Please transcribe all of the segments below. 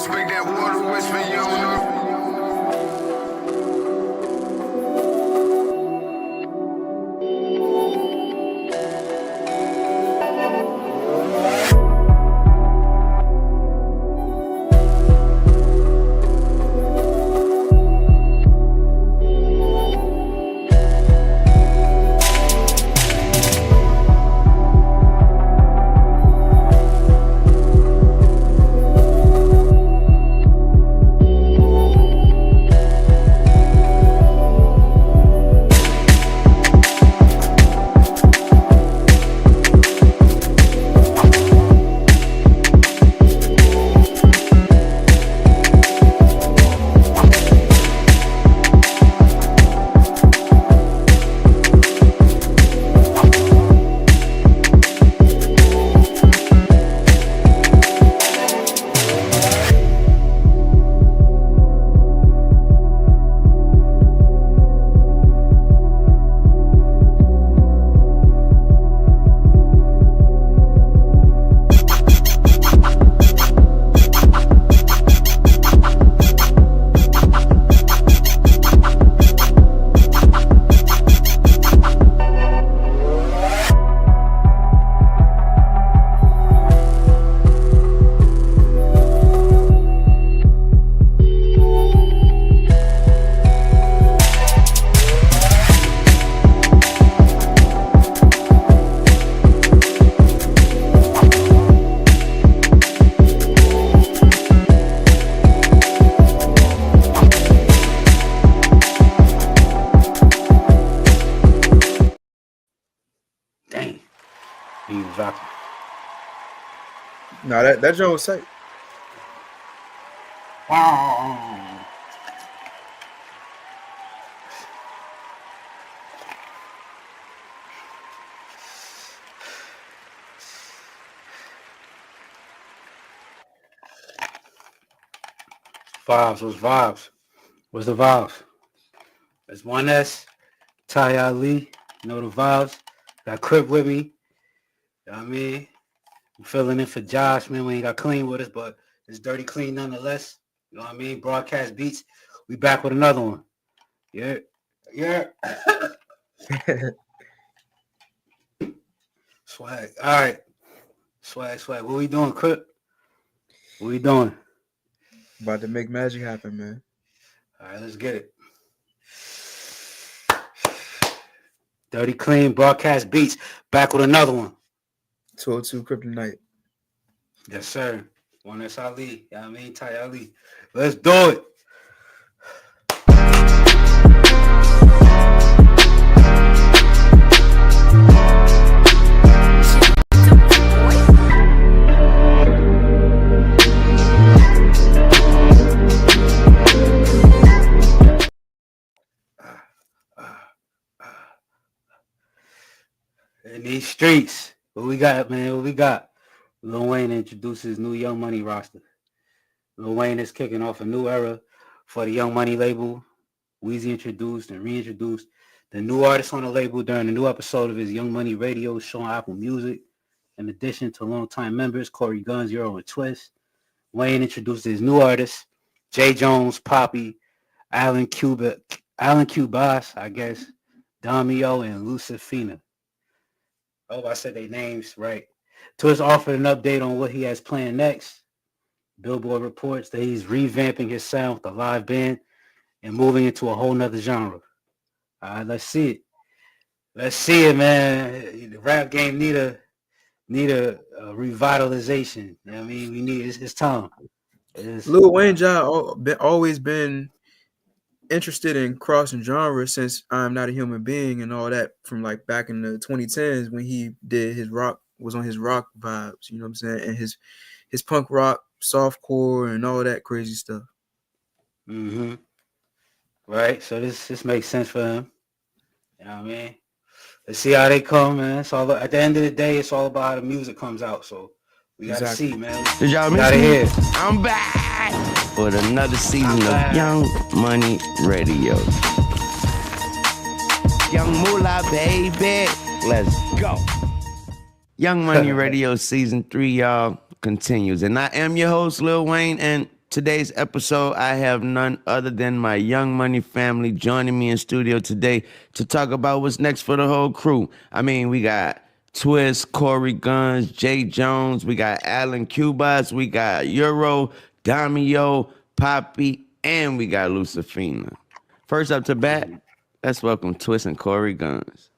Respect that water, whisper, you don't know. No, that joint was sick. Vibes, what's vibes? What's the vibes? It's 1S, Ty Ali, you know the vibes. Got Crip with me. You know what I mean? I'm filling in for Josh, man. We ain't got Clean with us, but it's Dirty Clean nonetheless. You know what I mean? Broadcast Beats. We back with another one. Yeah. Yeah. Swag. All right. Swag. What we doing, Crip? What we doing? About to make magic happen, man. All right, let's get it. Dirty Clean, Broadcast Beats. Back with another one. 202 Kryptonite. Yes, sir. 1S Ali. You know what I mean? Ty Ali. Let's do it. In these streets, what we got, man? What we got? Lil Wayne introduces new Young Money roster. Lil Wayne is kicking off a new era for the Young Money label. Weezy introduced and reintroduced the new artists on the label during a new episode of his Young Money radio show on Apple Music. In addition to longtime members Corey Guns, Euro, and Twist, Wayne introduced his new artists, Jay Jones, Poppy, Alan Cubas, I guess, Damio, and Lucifina. I hope I said their names right. Twist offered an update on what he has planned next. Billboard reports that he's revamping his sound with a live band and moving into a whole nother genre. All right, let's see it. Let's see it, man. The rap game need a revitalization. You know what I mean? We need it's time. Lil Wayne always been interested in crossing genres since I'm Not a Human Being and all that, from like back in the 2010s when he did his rock, was on his rock vibes, you know what I'm saying? And his punk rock, softcore, and all that crazy stuff. Mm-hmm. Right. So this makes sense for him. You know what I mean? Let's see how they come, man. It's all, at the end of the day, it's all about how the music comes out. So we gotta see, man. Did y'all miss me? I'm back with another season of Young Money Radio. Young Moolah, baby. Let's go. Young Money Radio Season 3, y'all, continues. And I am your host, Lil Wayne, and Today's episode, I have none other than my Young Money family joining me in studio today to talk about what's next for the whole crew. I mean, we got Twist, Corey Guns, Jay Jones, we got Alan Cubas, we got Euro, Damio, Poppy, and we got Lucifina. First up to bat, let's welcome Twist and Corey Guns.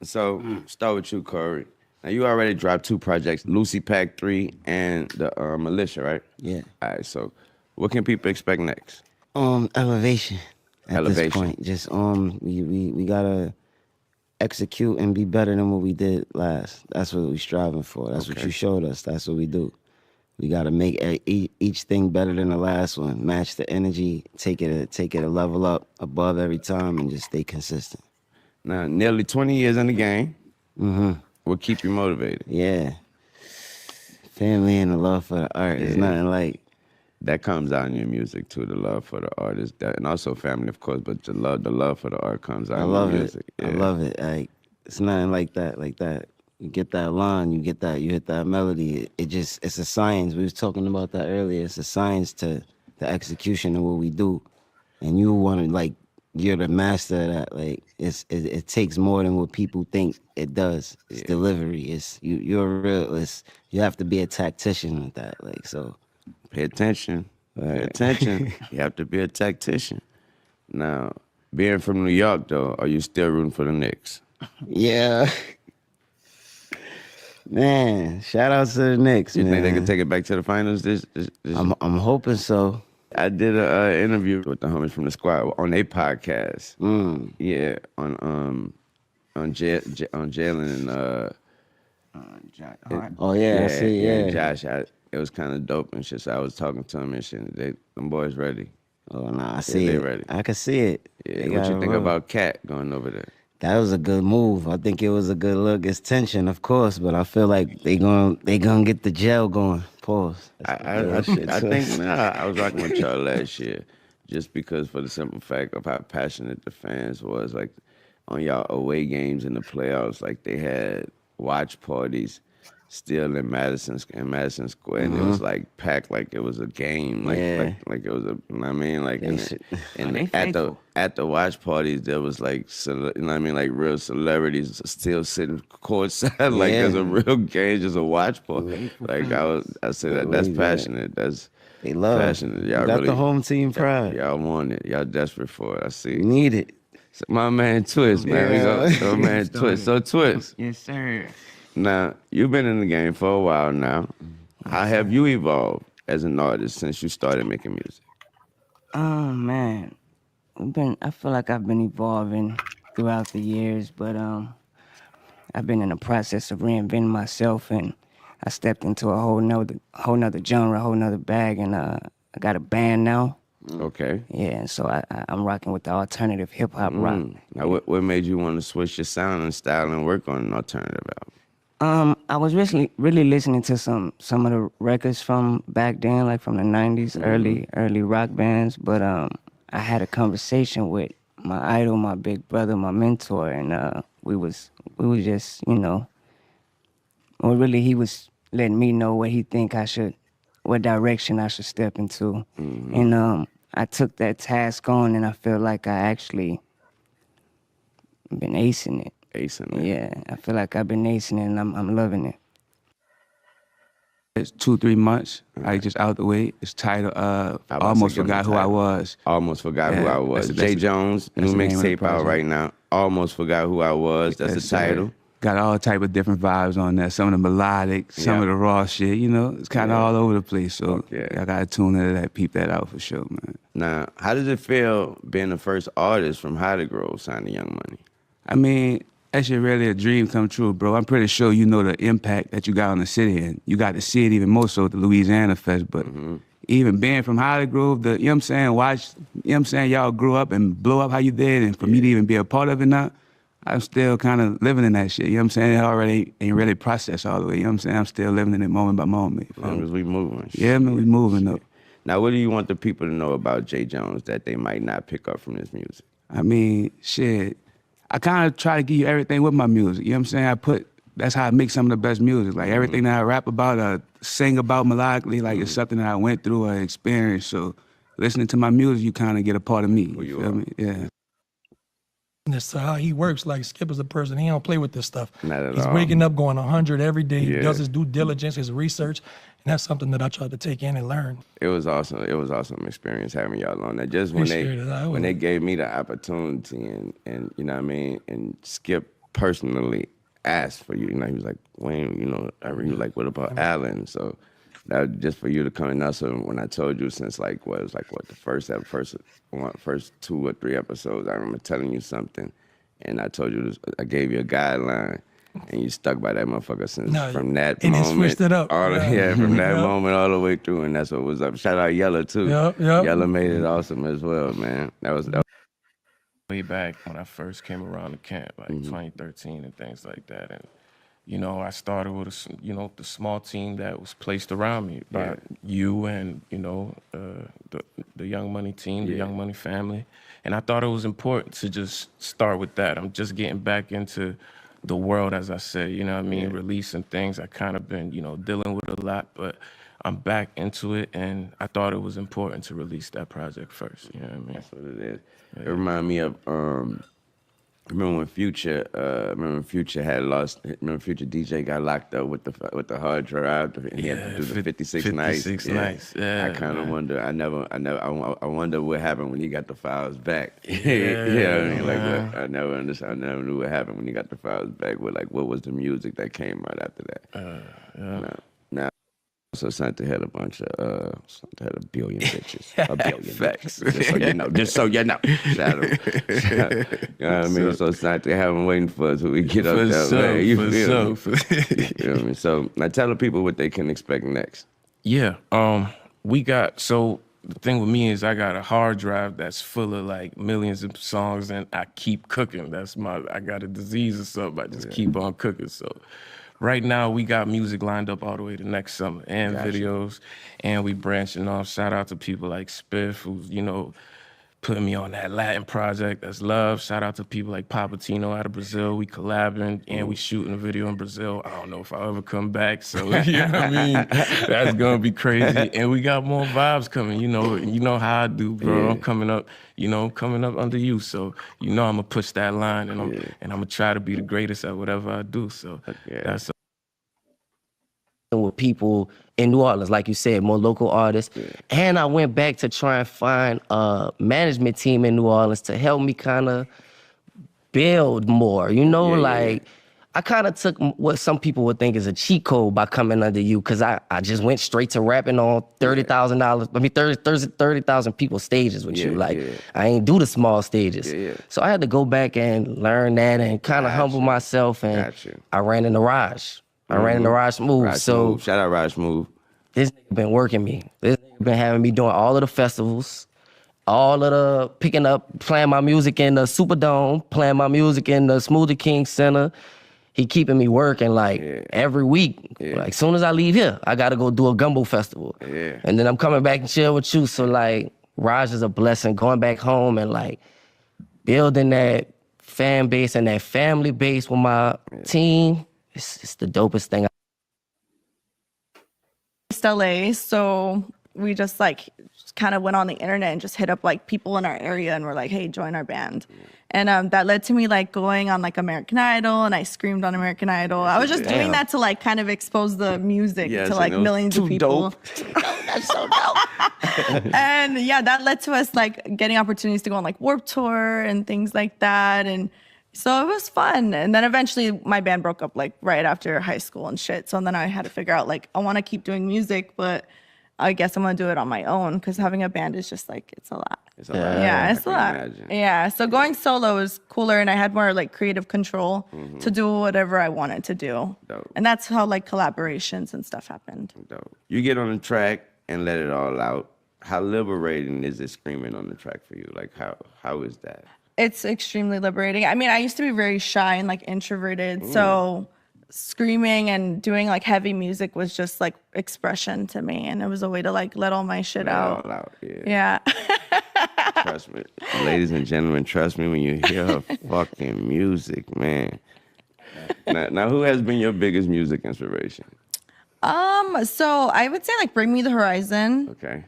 So, start with you, Corey. Now, you already dropped 2 projects, Lucy Pack 3 and the Militia, right? Yeah. All right, so what can people expect next? Elevation. At this Elevation. point, just we gotta execute and be better than what we did last. That's what we striving for. That's what Okay. you showed us. That's what we do. We gotta make each thing better than the last one. Match the energy. Take it a level up above every time, and just stay consistent. Now, nearly 20 years in the game. Mm-hmm. What keep you motivated? Yeah. Family and the love for the art. It's nothing like. That comes out in your music too, the love for the artist, and also family, of course, but the love for the art comes out I in love your it. music. I love it. Like, it's nothing like that. Like that. You get that line, you hit that melody. It's a science. We was talking about that earlier. It's a science to the execution of what we do. And you want to, like, you're the master of that. Like, it takes more than what people think it does. It's delivery. You're real. You have to be a tactician with that. Like, so. Pay attention. Pay Right. attention. You have to be a tactician. Now, being from New York, though, are you still rooting for the Knicks? Yeah. Man, shout out to the Knicks, You man. think they can take it back to the finals? This I'm hoping so. I did an interview with the homies from the squad on their podcast. Yeah, on Jalen and Oh yeah, I see. Yeah. Josh. It was kind of dope and shit. So I was talking to him and shit. Them boys ready. Oh nah, I see they it. ready. I can see it. Yeah. They What got you it think real. about Cat going over there? That was a good move. I think it was a good look. It's tension, of course, but I feel like they gonna get the gel going. Pause. I think I was rocking with y'all last year, just because for the simple fact of how passionate the fans was. Like on y'all away games in the playoffs, like they had watch parties still in Madison Square, and it was like packed like it was a game, like Yeah. like it was a. You know what I mean, like They and, should- and They at faithful. the watch parties there was like you know what I mean, like real celebrities still sitting courtside, like Yeah. there's a real game, just a watch party. Like I said that's Believe that. passionate. That's They love. passionate. Y'all Got really the home team pride. Y'all want it. Y'all desperate for it. I see. We need it. So my man Twist, man. Yeah. We go. My man Twist. So Twist. Yes, sir. Now you've been in the game for a while now. How have you evolved as an artist since you started making music? Oh man, I feel like I've been evolving throughout the years, but I've been in the process of reinventing myself, and I stepped into a whole nother genre, a whole nother bag, and I got a band now. Okay. Yeah, and so I'm rocking with the alternative hip hop rock. Now what made you want to switch your sound and style and work on an alternative album? I was really listening to some of the records from back then, like from the '90s, early rock bands. But I had a conversation with my idol, my big brother, my mentor, and we was just, well, really he was letting me know what direction I should step into, and I took that task on, and I feel like I actually been acing it. Acing it. Yeah, I feel like I've been acing it, and I'm loving it. It's 2-3 months. I just out the way. It's titled about to Almost say, give 'em Forgot the Who I title. Was. Almost forgot who Yeah, I was. that's Jay the- Jones, new that's the name of the mixtape out project. right now. Almost forgot who I was. That's Yes, the title. sir. Got all type of different vibes on there. Some of the melodic, some Yeah. of the raw shit. It's kind of Yeah. all over the place. So Okay. I gotta tune into that, peep that out for sure, man. Now, how does it feel being the first artist from Holly Grove signing Young Money? I mean, that shit really a dream come true, bro. I'm pretty sure you know the impact that you got on the city, and you got to see it even more so at the Louisiana Fest. But even being from Holly Grove, you know what I'm saying, y'all grew up and blew up how you did, and for me to even be a part of it now, I'm still kind of living in that shit. You know what I'm saying? It already ain't really processed all the way. You know what I'm saying? I'm still living in it moment by moment. As long as we moving. Yeah, man, we moving up. Now, what do you want the people to know about Jay Jones that they might not pick up from his music? I mean, shit. I kind of try to give you everything with my music. You know what I'm saying? I put that's how I make some of the best music. Like everything that I rap about, sing about melodically, like it's something that I went through or experienced. So listening to my music, you kind of get a part of me. You feel me? Yeah. That's how he works. Like Skip is a person, he don't play with this stuff. Not at He's all. waking up going 100 every day. He Yeah. does his due diligence, his research, and that's something that I try to take in and learn. It was awesome. It was awesome experience having y'all on that. Just when Appreciate it. when they gave me the opportunity and you know what I mean, and Skip personally asked for you. You know, he was like, Wayne, you know, I really like, what about Alan? So that just for you to come in. Also, when I told you since like what it was like what the first 2 or 3 episodes, I remember telling you something, and I told you this, I gave you a guideline. And you stuck by that motherfucker since from that and moment. he switched it up. From that Yeah. moment all the way through, and that's what was up. Shout out Yella too. Yep. Yella made it awesome as well, man. That was way back when I first came around the camp, like 2013 and things like that. And, you know, I started with, the small team that was placed around me by you and, the Young Money team, the Young Money family. And I thought it was important to just start with that. I'm just getting back into the world, as I said, you know what I mean, releasing things. I kind of been, dealing with a lot, but I'm back into it, and I thought it was important to release that project first, you know what I mean? That's what it is. It reminded me of, remember when Future had lost, remember Future DJ got locked up with the hard drive, and he had to do the 56 nights. 56 nights, yeah. I kind of wonder, I wonder what happened when he got the files back. Yeah, I mean, like, I never knew what happened when he got the files back, what was the music that came right after that? Now, so Santa had a bunch of, Santa had a billion bitches. A billion. Facts. Just so you know. Shout out. You know what I mean? So Santa have them waiting for us when we get up there, man. You feel me? You feel me? So now tell the people what they can expect next. Yeah, so the thing with me is I got a hard drive that's full of like millions of songs, and I keep cooking. I got a disease or something. I just keep on cooking. So right now we got music lined up all the way to next summer and videos, and we branching off. Shout out to people like Spiff, who's, putting me on that Latin project. That's love. Shout out to people like Papatino out of Brazil. We collabing and we shooting a video in Brazil. I don't know if I'll ever come back, so you know what I mean? That's gonna be crazy. And we got more vibes coming. You know how I do, bro. Yeah. I'm coming up, under you. So I'm gonna push that line, and I'm gonna try to be the greatest at whatever I do. So that's with people in New Orleans, like you said, more local artists. And I went back to try and find a management team in New Orleans to help me kind of build more, I kind of took what some people would think is a cheat code by coming under you, because I just went straight to rapping on $30,000, 30,000 people stages with you. I ain't do the small stages. So I had to go back and learn that and kind of humble myself, and I ran in the Raj. I ran in the Raj Smooth. Shout out Raj Smooth. This nigga been working me. This nigga been having me doing all of the festivals, all of the picking up, playing my music in the Superdome, playing my music in the Smoothie King Center. He keeping me working every week. Like, soon as I leave here, I gotta go do a gumbo festival. And then I'm coming back and chill with you. So Raj is a blessing. Going back home and building that fan base and that family base with my team. It's the dopest thing. LA, so we just kind of went on the internet and just hit up people in our area, and we're like, hey, join our band. And that led to me going on American Idol, and I screamed on American Idol. I was just doing that to kind of expose the music to millions of people. Dope. That's so dope. And that led to us getting opportunities to go on Warped Tour and things like that. And so it was fun. And then eventually my band broke up right after high school and shit. So then I had to figure out I want to keep doing music, but I guess I'm going to do it on my own, because having a band is just it's a lot. It's a lot. Yeah, it's a lot. Imagine. Yeah, so going solo was cooler, and I had more creative control to do whatever I wanted to do. Dope. And that's how collaborations and stuff happened. Dope. You get on the track and let it all out. How liberating is it screaming on the track for you? How is that? It's extremely liberating. I mean, I used to be very shy and introverted, so screaming and doing heavy music was just expression to me, and it was a way to let all my shit out. All out, Yeah. Trust me, ladies and gentlemen, trust me when you hear her fucking music, man. Now, who has been your biggest music inspiration? So I would say like Bring Me the Horizon. Okay.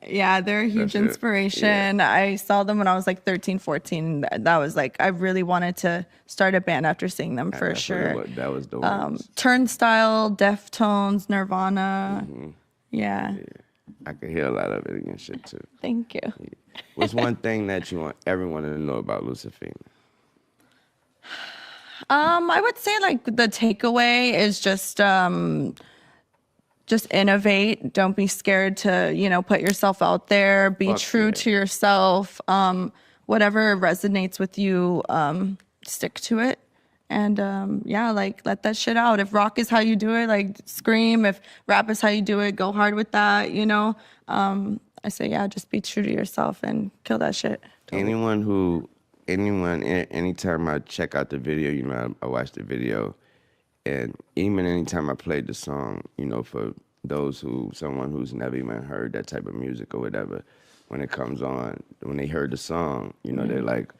Yeah, they're a huge That's it. inspiration. I saw them when I was like 13, 14. That was like, I really wanted to start a band after seeing them for That's what it sure. was. That was the ones. Turnstile, Deftones, Nirvana. Yeah. I could hear a lot of it and shit too. Thank you. What's one thing that you want everyone to know about Lucifina? I would say like the takeaway is just innovate. Don't be scared to, put yourself out there. Be Fuck true yeah. to yourself. Whatever resonates with you, stick to it. And like let that shit out. If rock is how you do it, like scream. If rap is how you do it, go hard with that, I say, just be true to yourself and kill that shit. Anytime I check out the video, I watch the video, and even anytime I played the song, for someone who's never even heard that type of music or whatever, when it comes on, when they heard the song, they're like,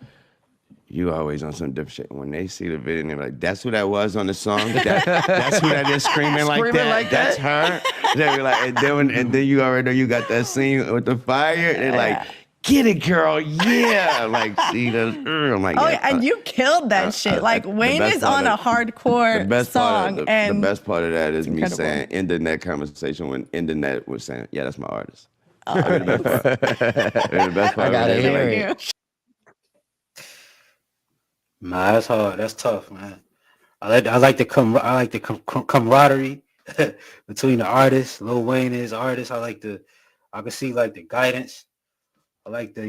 you always on some different shit. When they see the video, they're like, that's who that was on the song? That's who that is screaming like that? That's her? They be like, and then you already know you got that scene with the fire. They're like, get it, girl, yeah. Like, see, I'm like, And you killed that shit. Like, Wayne is on a hardcore song. The best part of that is me incredible. saying, in the net conversation, when in the net was saying, yeah, that's my artist. The best part. The best part I gotta of it. hear Like, it. Nah, that's hard. That's tough, man. I like the camaraderie between the artists. Lil Wayne is artist. I can see like the guidance. I like the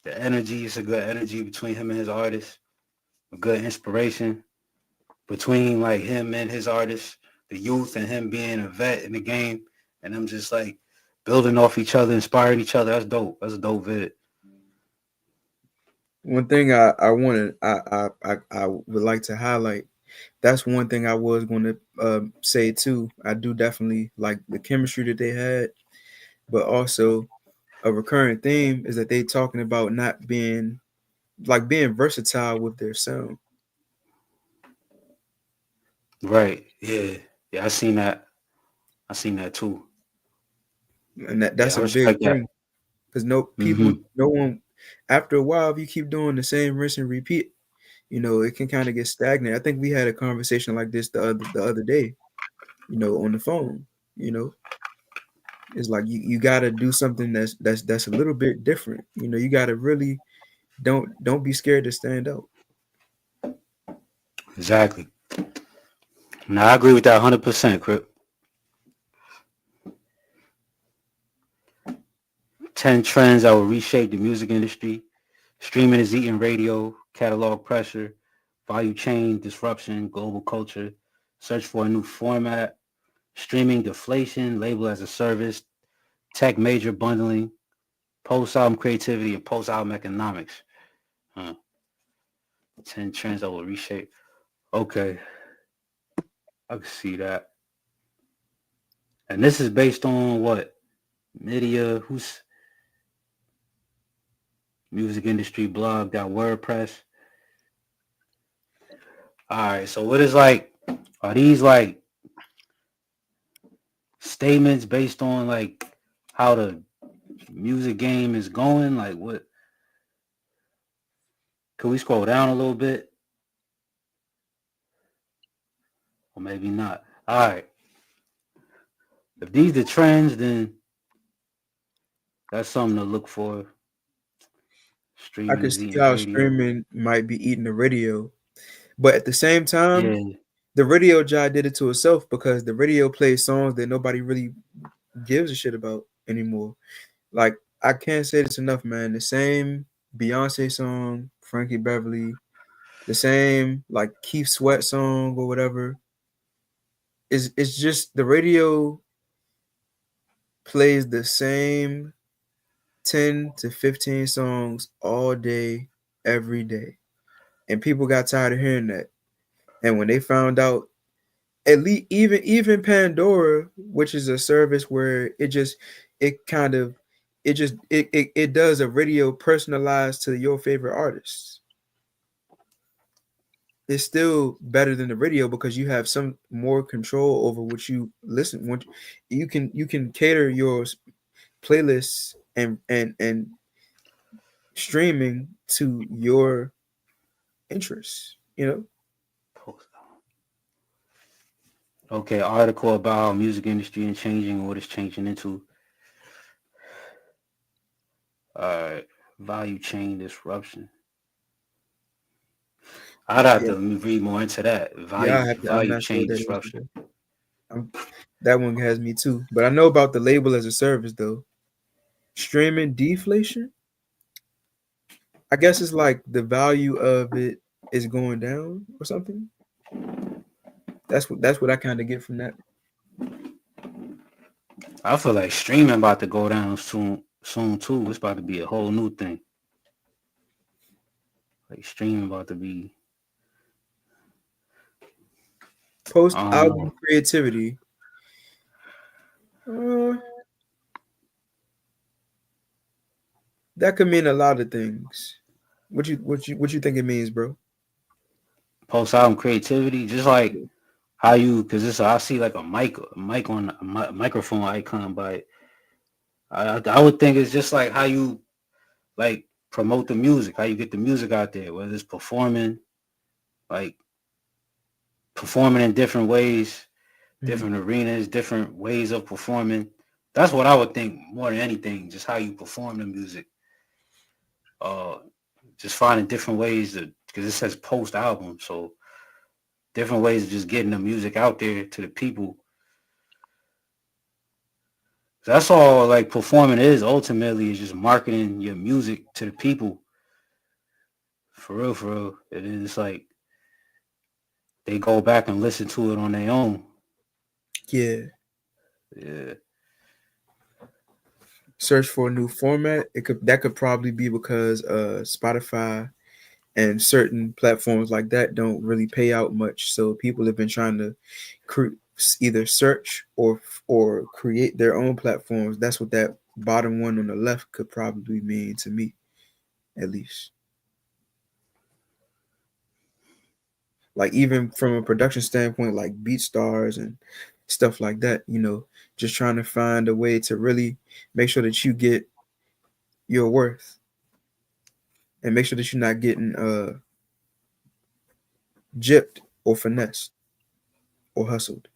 energy. It's a good energy between him and his artist. A good inspiration between like him and his artist, the youth, and him being a vet in the game, and them just like building off each other, inspiring each other. That's dope. That's a dope vid. One thing I would like to highlight. That's one thing I was going to say too. I do definitely like the chemistry that they had, but also a recurring theme is that they talking about not being versatile with their sound. Right. Yeah. Yeah. I seen that too. And that's a big thing. Because no one, after a while, if you keep doing the same rinse and repeat, it can kind of get stagnant. I think we had a conversation like this the other day, on the phone. It's like you got to do something that's a little bit different. You got to really don't be scared to stand out. Exactly. No, I agree with that 100%, Crip. 10 trends that will reshape the music industry. Streaming is eating radio, catalog pressure, value chain disruption, global culture, search for a new format, streaming deflation, label as a service, tech major bundling, post-album creativity, and post-album economics. 10 trends that will reshape. Okay. I can see that. And this is based on what? Media, who's music industry blog, WordPress. All right, so what is are these statements based on how the music game is going? Like what? Can we scroll down a little bit? Or maybe not. All right. If these the trends, then that's something to look for. Streaming I can is see eating how radio. streaming might be eating the radio, but at the same time, Yeah. the radio job did it to itself because the radio plays songs that nobody really gives a shit about anymore. Like, I can't say this enough, man. The same Beyonce song, Frankie Beverly, the same Keith Sweat song or whatever. It's just the radio plays the same 10 to 15 songs all day, every day. And people got tired of hearing that. And when they found out, at least even Pandora, which is a service where it does a radio personalized to your favorite artists. it's still better than the radio because you have some more control over what you listen. What you can cater your playlists and streaming to your interests. You know, Okay, article about music industry and changing and what it's changing into. Value chain disruption. I'd have yeah, to read more into that. yeah. I'm Value not sure what chain that is. disruption. That one has me too. But I know about the label as a service though. Streaming deflation. I guess it's like the value of it is going down or something. That's what I kind of get from that. I feel like streaming about to go down soon too. It's about to be a whole new thing. Like streaming about to be. Post I don't album know. creativity. That could mean a lot of things. What you think it means, bro? Post album creativity, just like how you, because this I see like a mic on a microphone icon, but I would think it's just like how you like promote the music, how you get the music out there, whether it's like performing in different ways, different arenas, different ways of performing. That's what I would think more than anything, just how you perform the music. Just finding different ways to, because it says post album, so different ways of just getting the music out there to the people. That's all like performing is ultimately, is just marketing your music to the people. For real, for real. And then it's like they go back and listen to it on their own. Yeah. Yeah. Search for a new format. That could probably be because Spotify and certain platforms like that don't really pay out much. So people have been trying to either search or create their own platforms. That's what that bottom one on the left could probably mean to me, at least. Like even from a production standpoint, like BeatStars and stuff like that, just trying to find a way to really make sure that you get your worth and make sure that you're not getting gypped or finessed or hustled.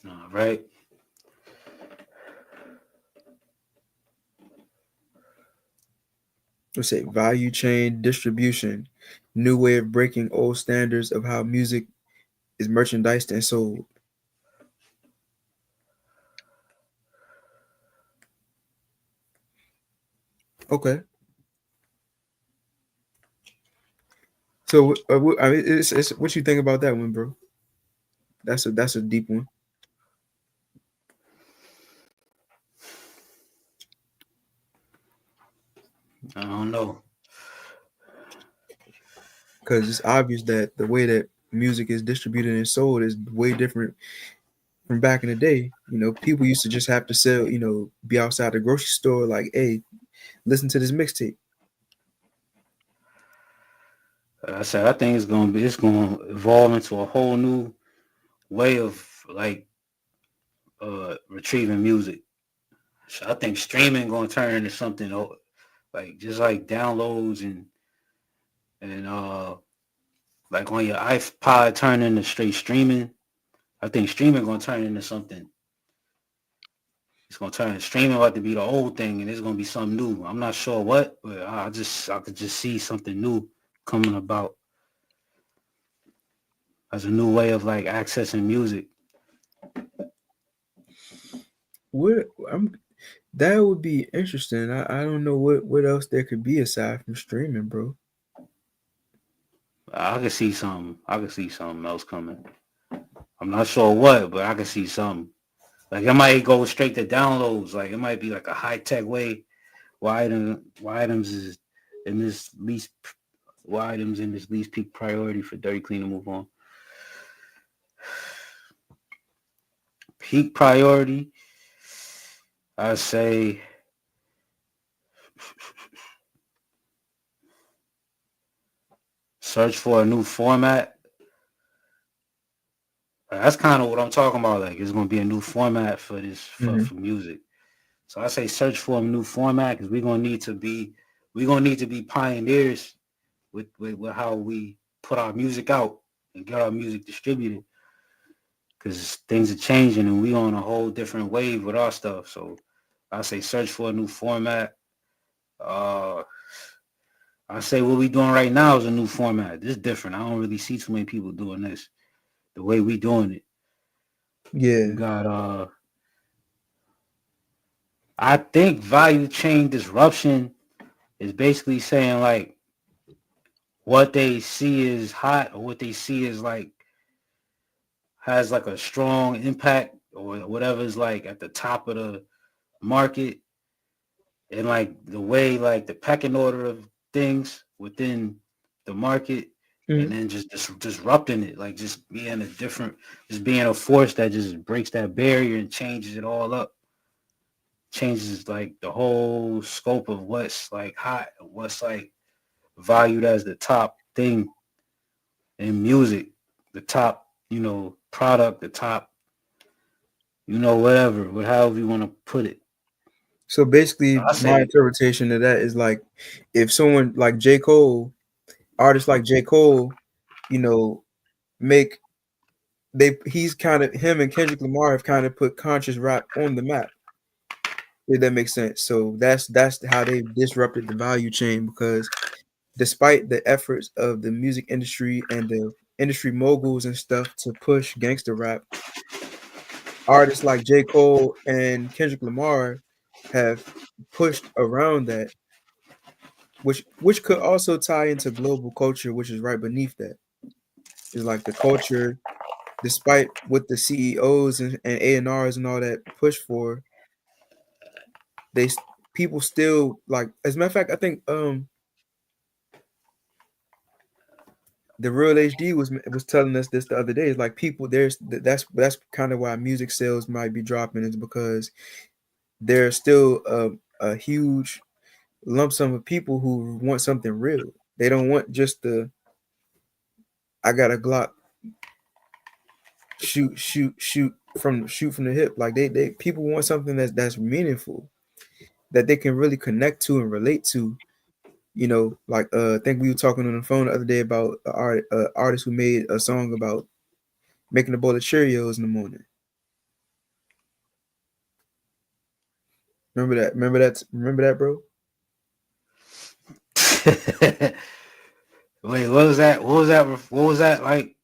All right. Let's say value chain distribution, new way of breaking old standards of how music is merchandised and sold. Okay. So I mean, it's what you think about that one, bro? That's a deep one. I don't know. Because it's obvious that the way that music is distributed and sold is way different from back in the day. People used to just have to sell, be outside the grocery store, like, hey, listen to this mixtape. I said I think it's gonna evolve into a whole new way of like retrieving music. So I think streaming gonna turn into something like just like downloads and like on your iPod turn into straight streaming. I think streaming gonna turn into something. It's gonna turn streaming about to be the old thing, and it's gonna be something new. I'm not sure what, but I could just see something new coming about as a new way of like accessing music. That would be interesting. I don't know what else there could be aside from streaming, bro. I could see something. I could see something else coming. I'm not sure what, but I could see something. Like it might go straight to downloads. Like it might be like a high tech way why items is in this least why items in this least peak priority for Dirty Clean to move on. Peak priority, I say search for a new format. That's kind of what I'm talking about. Like, it's gonna be a new format for this for music. So I say search for a new format because we're gonna need to be pioneers with how we put our music out and get our music distributed. Because things are changing and we on a whole different wave with our stuff. So I say search for a new format. I say what we doing right now is a new format. This is different. I don't really see too many people doing this the way we doing it. Yeah. You got I think value chain disruption is basically saying like what they see is hot or what they see is like has like a strong impact or whatever is like at the top of the market and like the way like the pecking order of things within the market and then just disrupting it, like just being a force that just breaks that barrier and changes it all up, changes like the whole scope of what's like hot and what's like valued as the top thing in music, the top, product, the top, whatever, however you want to put it. So basically, my interpretation of that is like, if someone like J. Cole, artists like J. Cole, he's kind of, him and Kendrick Lamar have kind of put conscious rap on the map. If that makes sense. So that's how they disrupted the value chain, because despite the efforts of the music industry and the industry moguls and stuff to push gangster rap, artists like J. Cole and Kendrick Lamar have pushed around that, which could also tie into global culture, which is right beneath that. It's like the culture, despite what the CEOs and A&Rs and all that push for, people still like. As a matter of fact, I think the Real HD was telling us this the other day. It's like people, that's kind of why music sales might be dropping, is because there's still a huge lump sum of people who want something real. They don't want just I got a Glock, shoot from the hip. Like they people want something that's meaningful, that they can really connect to and relate to. Like I think we were talking on the phone the other day about an artist who made a song about making a bowl of Cheerios in the morning. Remember that, bro? Wait, what was that? What was that like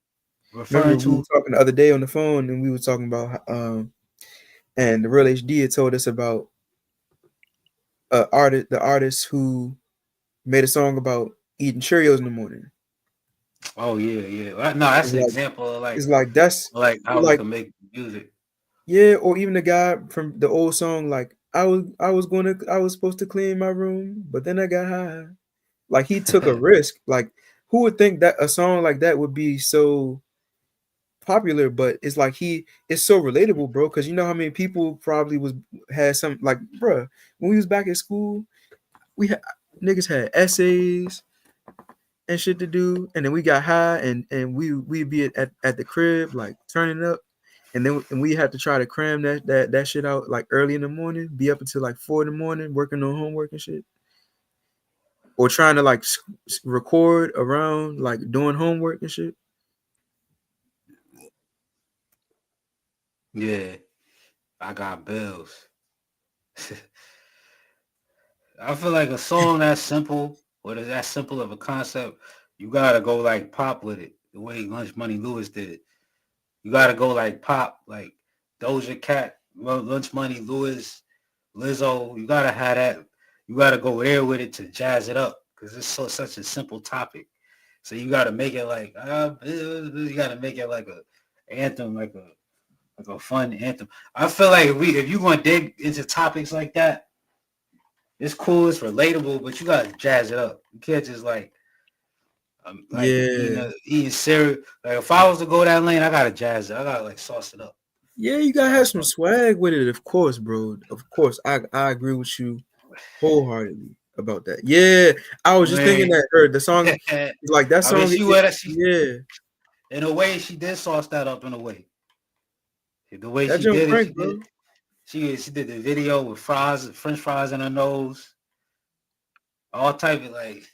referring to? We were talking the other day on the phone, and we were talking about and the Real HD had told us about the artist who made a song about eating Cheerios in the morning. Oh yeah. No, that's an example of like, it's like that's like how we can make music. Yeah, or even the guy from the old song, like I was supposed to clean my room, but then I got high. Like he took a risk. Like who would think that a song like that would be so popular? But it's like it's so relatable, bro. Because you know how many people probably had some, like, bro, when we was back at school, niggas had essays and shit to do, and then we got high and we'd be at the crib like turning up, and then we had to try to cram that shit out like early in the morning, be up until like 4 in the morning working on homework and shit, or trying to like record around like doing homework and shit. Yeah, I got bills. I feel like a song that's simple, or that simple of a concept, you gotta go like pop with it, the way Lunch Money Lewis did it. You gotta go like pop, like Doja Cat, Lunch Money Lewis, Lizzo. You gotta have that. You gotta go there with it to jazz it up, because it's such a simple topic. So you gotta make it like you gotta make it like a anthem, like a fun anthem. I feel like if you want to dig into topics like that, it's cool, it's relatable, but you gotta jazz it up. You can't just like eating cereal. Like if I was to go that lane, I gotta jazz it. I gotta like sauce it up. Yeah, you gotta have some swag with it, of course, bro. Of course, I agree with you wholeheartedly. about that. Yeah, I was just thinking that the song, like that song. Yeah, in a way, she did sauce that up in a way. The way that she jump did crank, it, bro. she did the video with fries, French fries in her nose, all type of like.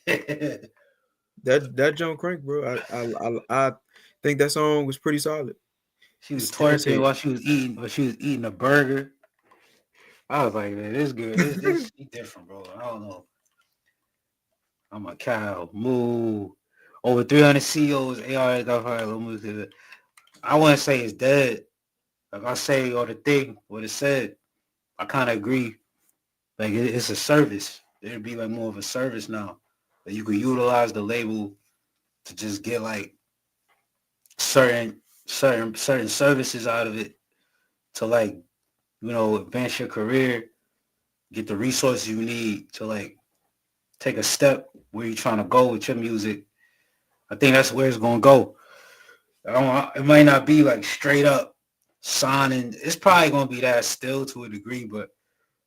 that jump crank, bro. I think that song was pretty solid. She was twerking while she was eating a burger. I was like, man, this good. This different, bro. I don't know. I'm a cow. Moo. Over 300 CEOs, AR, I wouldn't say it's dead. Like I say, or the thing, what it said, I kind of agree. Like it's a service. It'd be like more of a service now. That you could utilize the label to just get like certain services out of it to like, advance your career, get the resources you need to like take a step where you're trying to go with your music. I think that's where it's gonna go. It might not be like straight up signing. It's probably gonna be that still to a degree, but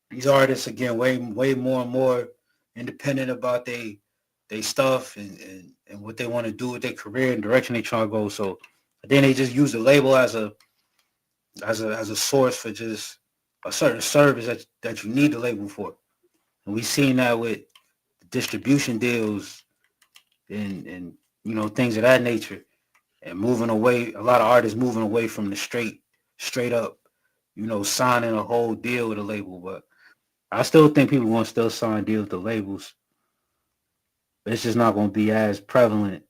these artists again way more and more independent about they stuff and what they want to do with their career and direction they try to go. So then they just use the label as a source for just a certain service that you need the label for. And we've seen that with distribution deals and things of that nature, and moving away, a lot of artists moving away from the straight up, signing a whole deal with a label. But I still think people want to still sign deals with the labels. But it's just not going to be as prevalent.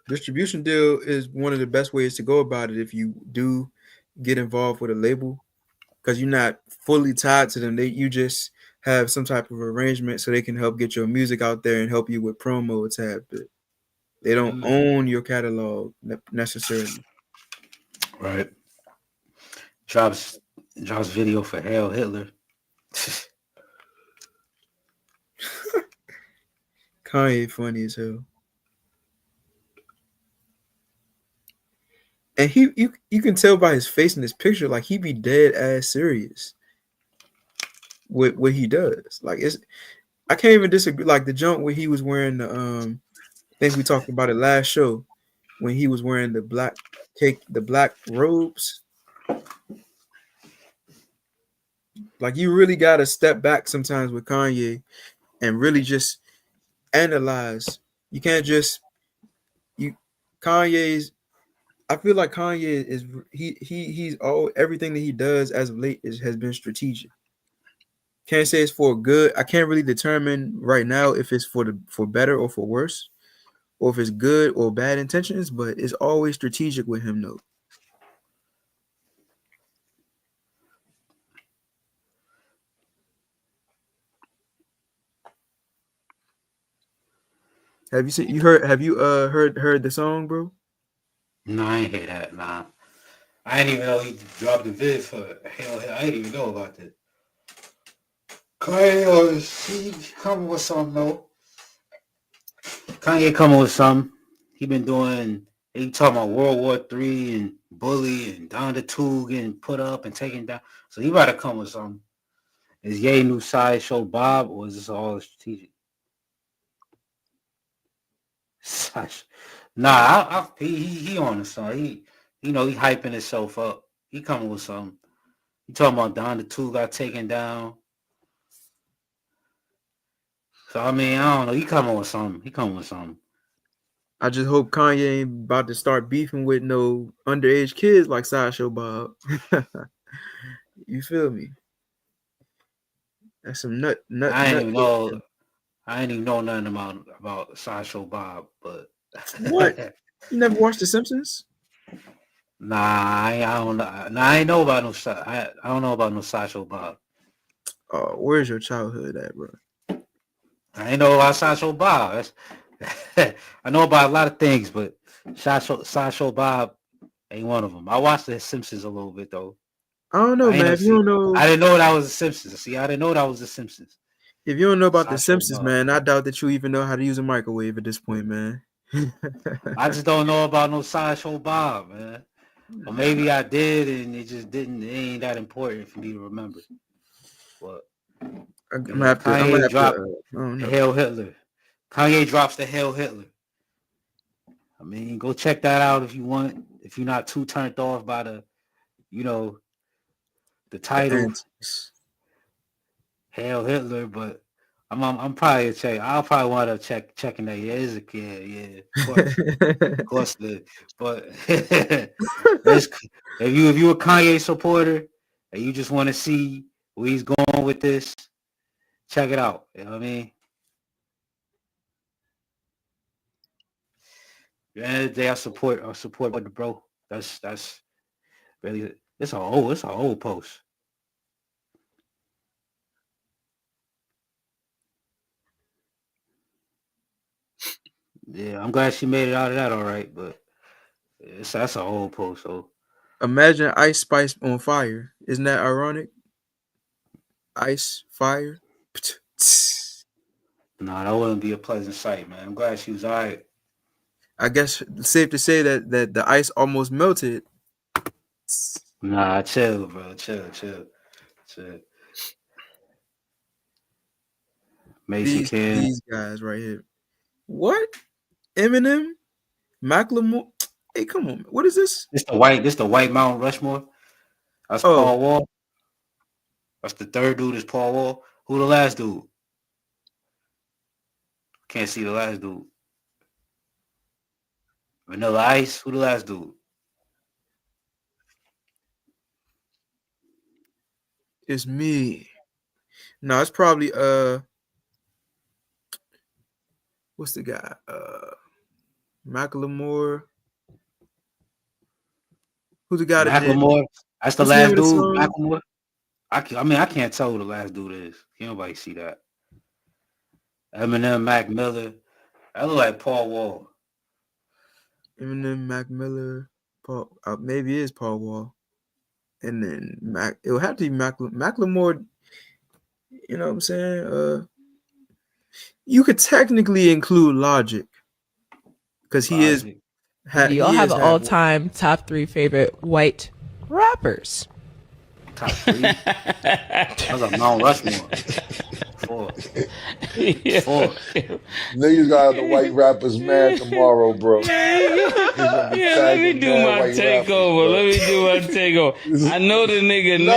Distribution deal is one of the best ways to go about it if you do get involved with a label, because you're not fully tied to them. You just have some type of arrangement so they can help get your music out there and help you with promo a tad bit. They don't own your catalog necessarily. Right. Drops video for Hail Hitler. Kanye funny as hell. And you can tell by his face in this picture, like he be dead ass serious with what he does. Like I can't even disagree. Like the jump where he was wearing the I think we talked about it last show, when he was wearing the black robes. Like you really gotta step back sometimes with Kanye and really just analyze. You can't just Kanye's. I feel like Kanye is he's all everything that he does as of late has been strategic. Can't say it's for good. I can't really determine right now if it's for better or for worse, or if it's good or bad intentions, but it's always strategic with him though. Have you heard the song, bro? No, I ain't hear that. Nah. I didn't even know he dropped a vid for Hell. I didn't even know about that. Kanye coming with something though. Kanye coming with something. He talking about World War III and Bully and Don the Tool getting put up and taken down. So he about to come with something. Is Ye new Sideshow Bob, or is this all strategic? Nah, he on the song. He hyping himself up. He coming with something. He talking about Don the Tool got taken down. So I mean, I don't know. He coming with something. I just hope Kanye ain't about to start beefing with no underage kids like Sideshow Bob. You feel me? That's some nut. I didn't even know nothing about Sideshow Bob, but what? You never watched The Simpsons? Nah, I don't know. Nah, I ain't know about no I don't know about no Sideshow Bob. Oh, where's your childhood at, bro? I ain't know about Sideshow Bob. I know about a lot of things, but Sideshow Bob ain't one of them. I watched The Simpsons a little bit though. I don't know, man. If you don't know, I didn't know that was The Simpsons. See, I didn't know that was The Simpsons. If you don't know about The Simpsons, man, I doubt that you even know how to use a microwave at this point, man. I just don't know about no Sideshow Bob, man. Or maybe I did, and it ain't that important for me to remember. But I'm gonna have to. I'm gonna Kanye have to. dropped I don't the know. Hail Hitler. Kanye drops the Hail Hitler. I mean, go check that out if you want. If you're not too turned off by the, the The title antics. Hail Hitler, but I'm probably a check. I'll probably want to checking that. Yeah, is it? Yeah, of course. But if you a Kanye supporter and you just want to see where he's going with this, check it out. You know what I mean? Yeah, they I support the bro. That's really it's a old post. Yeah, I'm glad she made it out of that all right, but that's an old post. So Imagine Ice Spice on fire. Isn't that ironic? Ice fire. nah, that wouldn't be a pleasant sight, man. I'm glad she was all right. I guess it's safe to say that the ice almost melted. Nah, chill, bro. Chill. Mexican. These guys right here. What? Eminem? Macklemore? Hey, come on. What is this? This the white Mount Rushmore. That's Oh, Paul Wall. That's the third dude is Paul Wall. Who the last dude? Can't see the last dude. Vanilla Ice. Who the last dude? it's me. No, it's probably what's the guy? Macklemore. Who's the guy that did? Macklemore. That's the What's the name last of the dude. song? Macklemore. I can't tell who the last dude is. Can't nobody see that. Eminem, Mac Miller. That look like Paul Wall. Eminem, Mac Miller, Paul. Maybe it is Paul Wall, and then Mac. It would have to be Macklemore. You know what I'm saying? You could technically include Logic because he is. Logic. Do y'all have an all-time top 3 favorite white rappers? Top 3. That's a Mount Rushmore. 4. Niggas got the white rappers mad tomorrow, bro. Let me do my takeover. I know the nigga name.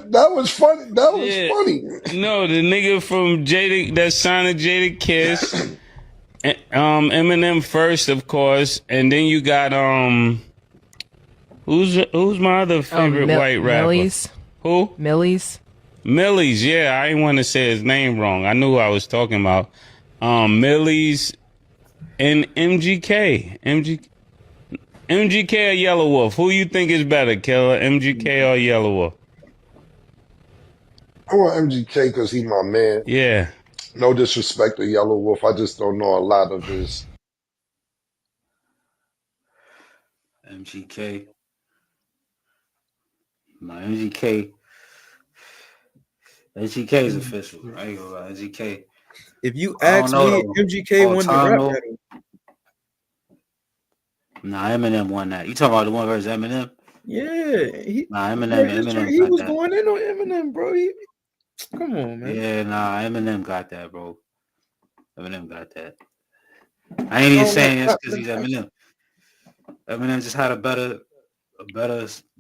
That was funny. That was funny. No, the nigga from Jada that signed Jada Kiss. Eminem first, of course, and then you got who's my other favorite white rapper? Millie's. Who? Millie's, yeah, I didn't want to say his name wrong. I knew who I was talking about. Millie's and MGK. MGK or Yellow Wolf? Who you think is better, Killer? MGK or Yellow Wolf? I want MGK because he my man. Yeah. No disrespect to Yellow Wolf. I just don't know a lot of his. MGK. My MGK is official. I ain't gonna lie. MGK. If you ask me, MGK won the rap battle. Nah, Eminem won that. You talking about the one versus Eminem? Yeah. Eminem. He was going in on Eminem, bro. Come on, man. Yeah, nah, Eminem got that, bro. Eminem got that. I ain't even saying it's because he's Eminem. Eminem just had a better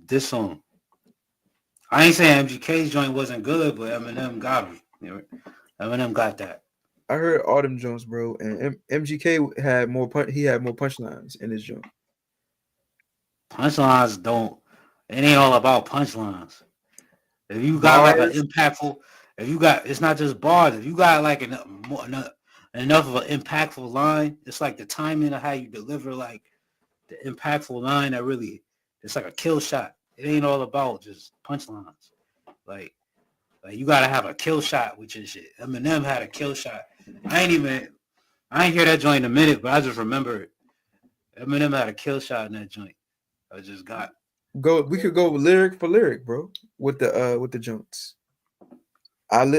diss song. I ain't saying MGK's joint wasn't good, but Eminem got him. Eminem got that. I heard all them Jones, bro, and MGK had more punchlines in his joint. Punchlines it ain't all about punchlines. If you got like an impactful, it's not just bars. If you got like enough of an impactful line, it's like the timing of how you deliver like the impactful line that really, it's like a kill shot. It ain't all about just punchlines. Like you gotta have a kill shot with your shit. Eminem had a kill shot. I ain't hear that joint in a minute, but I just remember it. Eminem had a kill shot in that joint. I just got. We could go lyric for lyric, bro, with the joints. What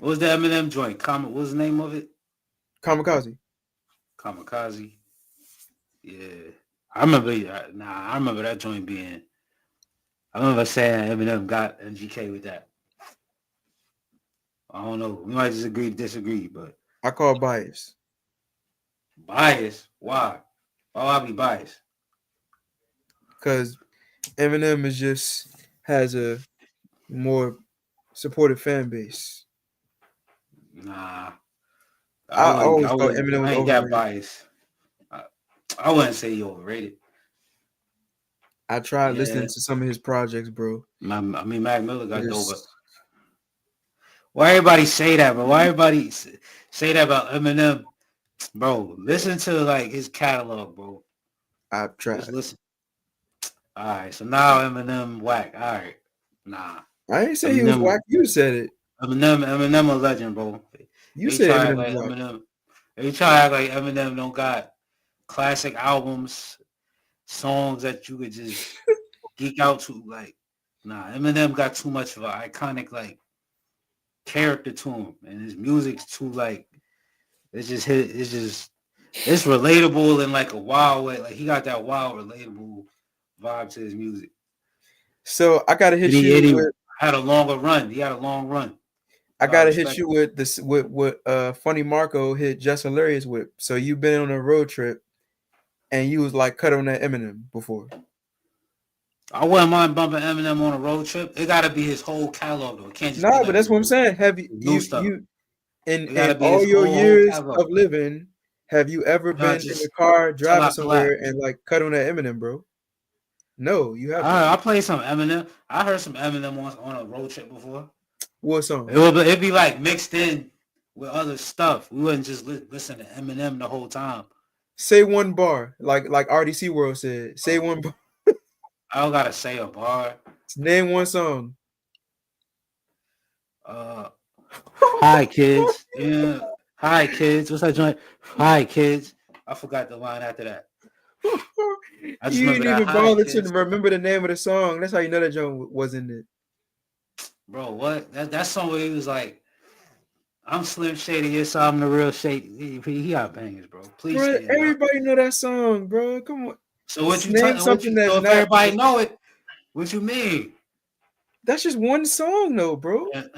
was the Eminem joint? What was the name of it? Kamikaze. Yeah. I remember that joint being. I remember saying Eminem got MGK with that. I don't know. We might just agree to disagree, but I call bias. bias. Why? Why would I be biased? Because Eminem has a more supportive fan base. Nah, I always thought Eminem was I ain't that overrated. biased. I wouldn't say you overrated. I tried Yeah. listening to some of his projects, bro. I mean, Mac Miller got dope. But Just, why everybody say that, bro? Why everybody say that about Eminem, bro? Listen to like his catalog, bro. I tried. Just listen. All right, so now Eminem whack. All right, nah. I ain't say he was whack. You said it. Eminem a legend, bro. You They said try to act Eminem like was whack. Eminem. They try to act like Eminem don't got classic albums, songs that you could just geek out to. Like, nah, Eminem got too much of an iconic like character to him, and his music's too like it's relatable in like a wild way. Like he got that wild relatable vibe to his music. So I gotta hit And you he with. had a longer run. He had a long run. I gotta hit you with this with Funny Marco hit Just Hilarious with. So you've been on a road trip, and you was like cut on that Eminem before. I wouldn't mind bumping Eminem on a road trip. It gotta be his whole catalog though. It can't just be like But that's what I'm saying. Have you in all your years of living, have you ever been in the car driving somewhere and like cut on that Eminem, bro? No, you haven't. I played some Eminem. I heard some Eminem on a road trip before. What song? It'd be like mixed in with other stuff. We wouldn't just listen to Eminem the whole time. Say one bar, like RDC World said. Say one bar. I don't gotta say a bar. Name one song. Hi kids. Yeah. Hi kids. What's that joint? Hi kids. I forgot the line after that. I just you didn't even bother to remember the name of the song. That's how you know that joint was in it. Bro, what? That song where he was like, I'm Slim Shady, yes, I'm the real Shady. He got bangers, bro. Please bro, stay everybody know that song, bro. Come on. So what you name something so if not, everybody know it, what you mean? That's just one song though, bro. That's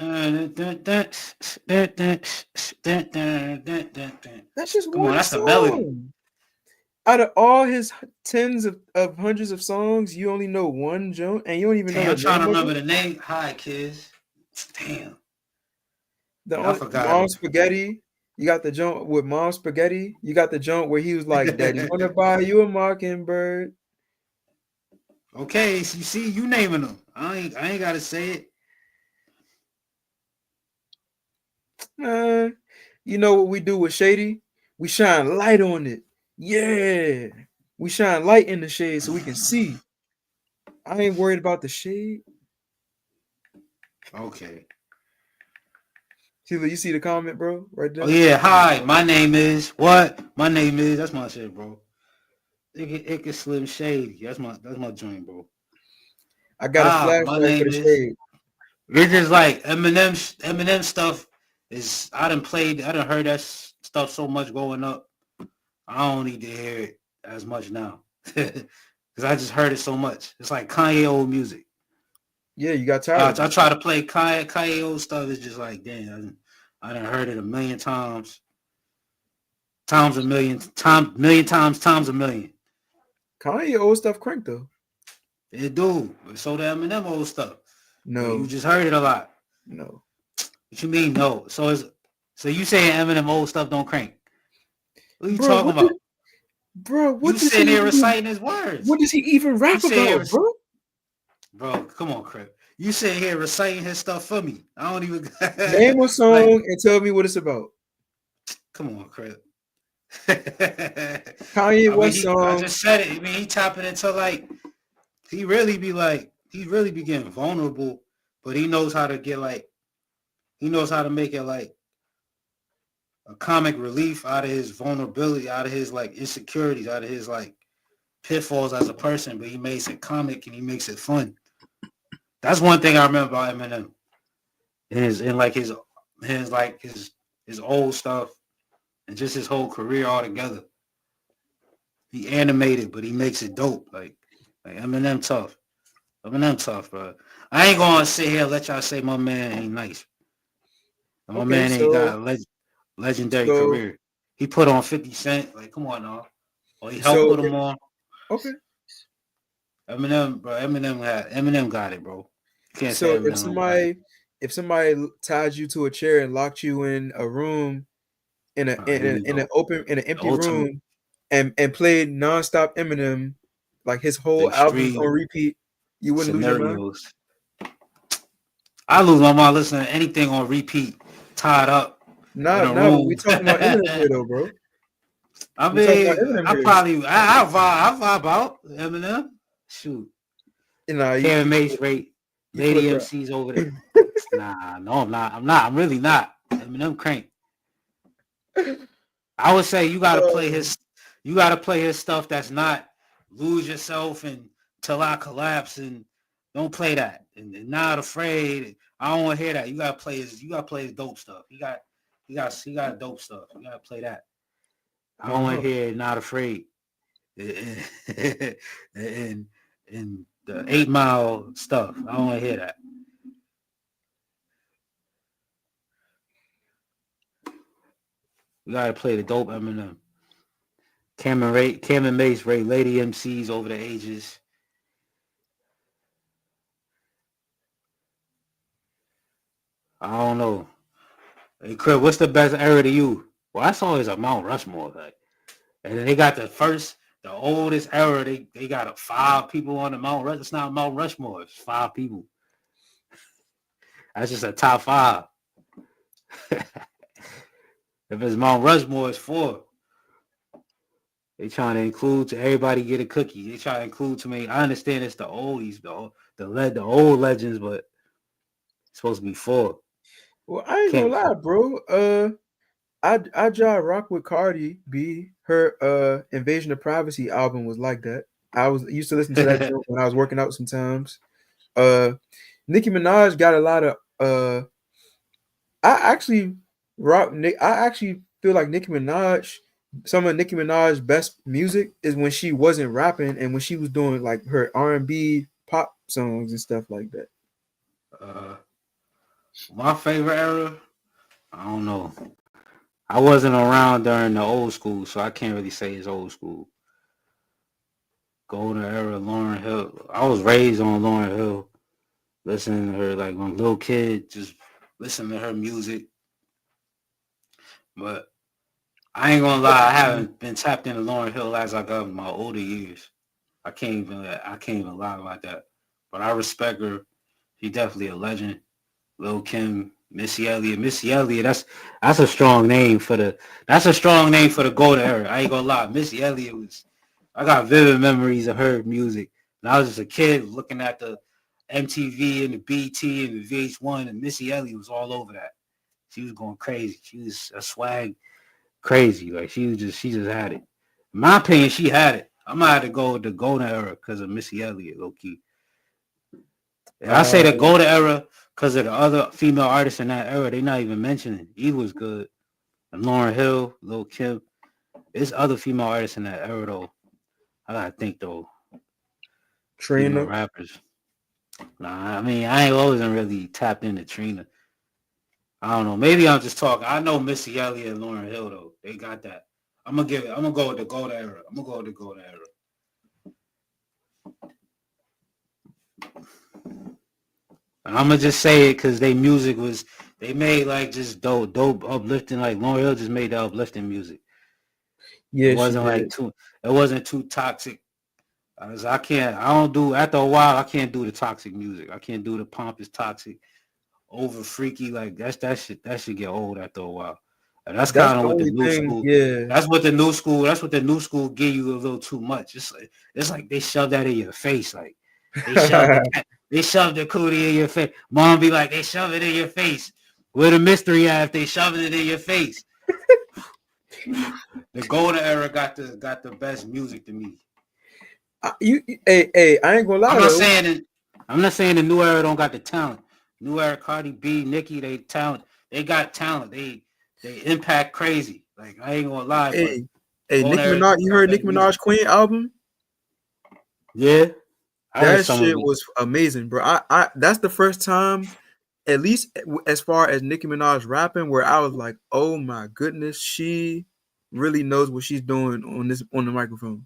just Come one on, that's song. a melody. Out of all his tens of hundreds of songs, you only know one joint, and you don't even know. I'm trying to remember the name. Hi, kids. Damn. I forgot. Mom Spaghetti. You got the joint with Mom Spaghetti. You got the joint where he was like, "Daddy, wanna buy you a mockingbird." Okay, so you see, you naming them. I ain't gotta say it. You know what we do with Shady? We shine light on it. Yeah, we shine light in the shade so we can see. I ain't worried about the shade. Okay. You see the comment, bro, right there? Oh yeah, hi, my name is what? My name is that's my shit, bro. It can Slim Shady. That's my joint, bro. I got a flashlight for the shade. It's just like Eminem stuff is I done heard that stuff so much growing up. I don't need to hear it as much now. Because I just heard it so much. It's like Kanye old music. Yeah, you got tired. I try to play Kanye old stuff. It's just like, damn, I done heard it a million times. Times a million. Times a million. Kanye old stuff cranked though. It do. So the Eminem old stuff. No. You just heard it a lot. No. What you mean no? So you saying Eminem old stuff don't crank? What are you talking about? What you sitting there reciting his words. What does he even rap about, bro? Bro, come on, Crip. You sitting here reciting his stuff for me. I don't even name a song and tell me what it's about. Come on, Crip. Kanye West song. I just said it. I mean, he tapping into like he really be getting vulnerable, but he knows how to make it like a comic relief out of his vulnerability, out of his like insecurities, out of his like pitfalls as a person, but he makes it comic and he makes it fun. That's one thing I remember about Eminem. His old stuff and just his whole career altogether. He animated, but he makes it dope. Like Eminem tough. Eminem tough, bro. I ain't gonna sit here and let y'all say my man ain't nice. And my Okay, man ain't got so a legendary so career. He put on 50 Cent. Like, come on now. Or he helped so put him on. okay. Eminem, bro. Eminem got it, bro. You can't say So Eminem don't got it. if somebody tied you to a chair and locked you in a room Here we in go. an empty Ultimate room and played nonstop Eminem, like his whole albums on extreme repeat, you wouldn't lose your mind? scenarios. I lose my mind listening to anything on repeat, tied up in a But we room. talking about Eminem here though, bro. I We talking about mean, Eminem I here. probably I vibe out Eminem. Shoot, You know, Kevin Mace rate, you Lady flip out. MCs over there. Nah, no, I'm not. I'm really not. Eminem crank. I would say you gotta play his stuff that's not Lose Yourself and Till I Collapse, and don't play that. And Not Afraid. I don't want to hear that. You gotta play his dope stuff. He got dope stuff. You gotta play that. I don't want to hear Not Afraid. and the 8 Mile stuff. I don't want to hear that. We gotta play the dope Eminem. Cameron Mace rate Lady MCs over the ages. I don't know. Hey, Chris, what's the best era to you? Well, that's always a Mount Rushmore. Like, and then they got the oldest era. They got 5 people on the Mount Rushmore. It's not Mount Rushmore. It's 5 people. That's just a top 5. If it's Mount Rushmore, it's 4. They trying to include to everybody get a cookie. They try to include to me. I understand it's the oldies, the old legends, but it's supposed to be 4. Well, I ain't gonna lie, bro. I jaw rock with Cardi B. Her Invasion of Privacy album was like that. I used to listen to that joke when I was working out sometimes. Nicki Minaj got a lot of I actually feel like Nicki Minaj, some of Nicki Minaj's best music is when she wasn't rapping and when she was doing like her R&B pop songs and stuff like that. My favorite era, I don't know. I wasn't around during the old school, so I can't really say it's old school. Golden era, Lauryn Hill. I was raised on Lauryn Hill, listening to her like when a little kid, just listening to her music. But I ain't gonna lie, I haven't been tapped into Lauryn Hill as I got in my older years. I can't even lie about that. But I respect her. She's definitely a legend. Lil' Kim, Missy Elliott. Missy Elliott, that's a strong name for the golden era. I ain't gonna lie. Missy Elliott I got vivid memories of her music. And I was just a kid looking at the MTV and the BT and the VH1, and Missy Elliott was all over that. She was going crazy. She was a swag crazy. Like she just had it. In my opinion, she had it. I'm gonna have to go with the golden era because of Missy Elliott, low key. And I say the golden era because of the other female artists in that era. They not even mentioning. Eve was good. And Lauryn Hill, Lil' Kim. There's other female artists in that era though. I gotta think though. Trina. Female rappers. Nah, I mean I wasn't really tapped into Trina. I don't know. Maybe I'm just talking. I know Missy Elliott and Lauryn Hill though. They got that. I'm gonna go with the golden era. And I'm gonna just say it because they made like just dope, uplifting. Like Lauryn Hill just made the uplifting music. Yeah, it wasn't too toxic. After a while, I can't do the toxic music. I can't do the pompous, toxic, over freaky. Like that should get old after a while. And that's kind of what the new school. Yeah, That's what the new school give you a little too much. It's like they shove that in your face. Like they shove the cootie in your face. Mom be like, they shove it in your face. Where the mystery at if they shoving it in your face? The golden era got the best music to me. Hey, I ain't gonna lie. I'm not saying the new era don't got the talent. New era, Cardi B, Nicki, they talent. They got talent. They impact crazy. Like I ain't gonna lie. Hey, Nicki Minaj. You heard Nicki Minaj Queen album? Yeah, that shit was amazing, bro. I that's the first time at least as far as Nicki Minaj rapping, where I was like, oh my goodness, she really knows what she's doing on the microphone.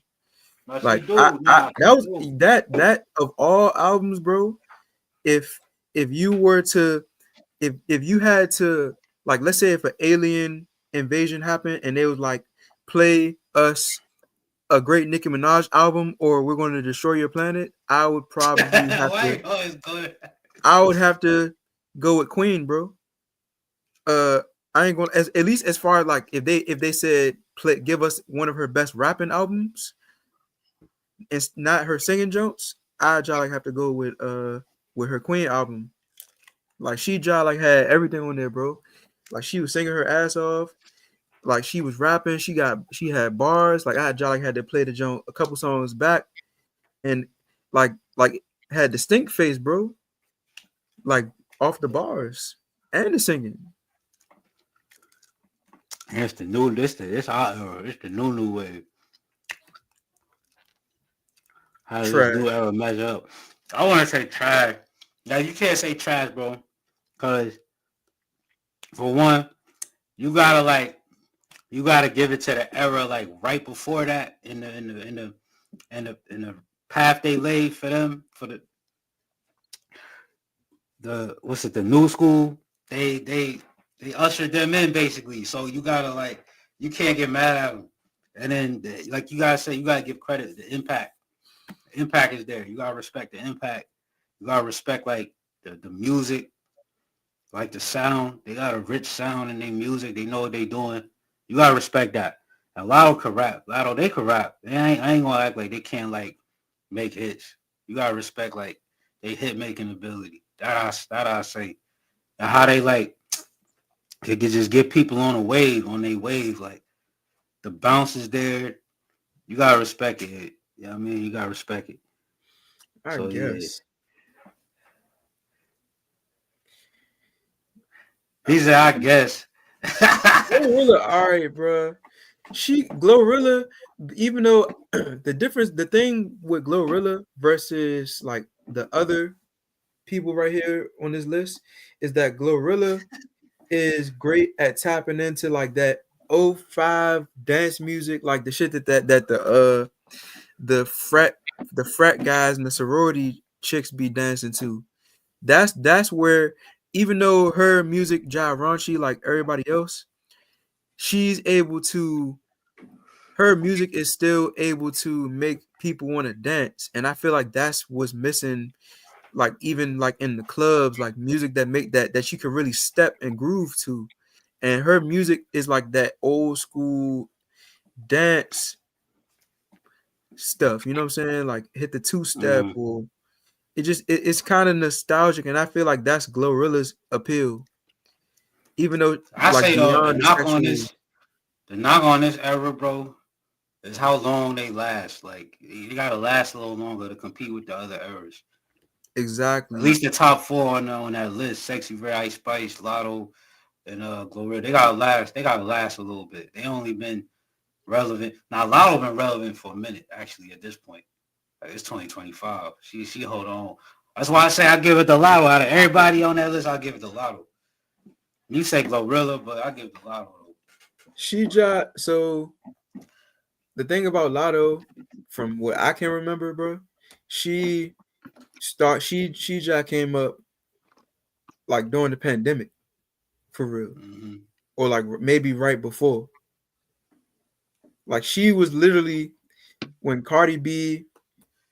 But Like she do, that of all albums, bro. If you were to if you had to, like, let's say if an alien invasion happened and they was like, play us a great Nicki Minaj album or we're going to destroy your planet, I would probably have Why to. you always good? I would have to go with Queen, bro. I ain't going at least as far as like if they said give us one of her best rapping albums, it's not her singing jokes. I just like have to go with her Queen album. Like she just like had everything on there, bro. Like she was singing her ass off. Like she was rapping. She had bars. Like I just like had to play the joint a couple songs back, and like had distinct face, bro. Like off the bars and the singing. It's the new this our era. It's the new wave. How does this new era measure up? I want to say trash. Now you can't say trash, bro, because for one, you gotta give it to the era like right before that in the path they laid for them for the what's it, the new school. They ushered them in basically. So you gotta you can't get mad at them. And then like you gotta give credit. The impact is there. You gotta respect the impact. You gotta respect like the music, like the sound. They got a rich sound in their music. They know what they doing. You gotta respect that. And Lotto could rap. They could rap. I ain't gonna act like they can't like make hits. You gotta respect like they hit making ability. That I say. And how they they could just get people on their wave. Like the bounce is there. You gotta respect it. You know what I mean? You gotta respect it. I guess. These are, I guess. Glorilla, all right, bro. Glorilla, even though the thing with Glorilla versus like the other people right here on this list is that Glorilla is great at tapping into like that 05 dance music, like the shit that the frat guys and the sorority chicks be dancing to. That's where, even though her music ja raunchy like everybody else, her music is still able to make people want to dance. And I feel like that's what's missing, like even like in the clubs, like music that you can really step and groove to. And her music is like that old school dance stuff, you know what I'm saying? Like hit the two-step or it's kind of nostalgic, and I feel like that's Glorilla's appeal. Even though I like say the knock on this era, bro, is how long they last. Like you gotta last a little longer to compete with the other eras. Exactly. At least the top four on that list: Sexy Red, Ice Spice, Lotto, and Glorilla. They gotta last. They gotta last a little bit. They only been relevant. Now Lotto been relevant for a minute, actually. At this point, like, it's 2025. She hold on. That's why I say I give it the Lotto. Out of everybody on that list, I'll give it the Lotto. You say Glorilla, but I give it the Lotto. So the thing about Lotto, from what I can remember, bro, she just came up like during the pandemic, for real, or like maybe right before. Like she was literally when Cardi B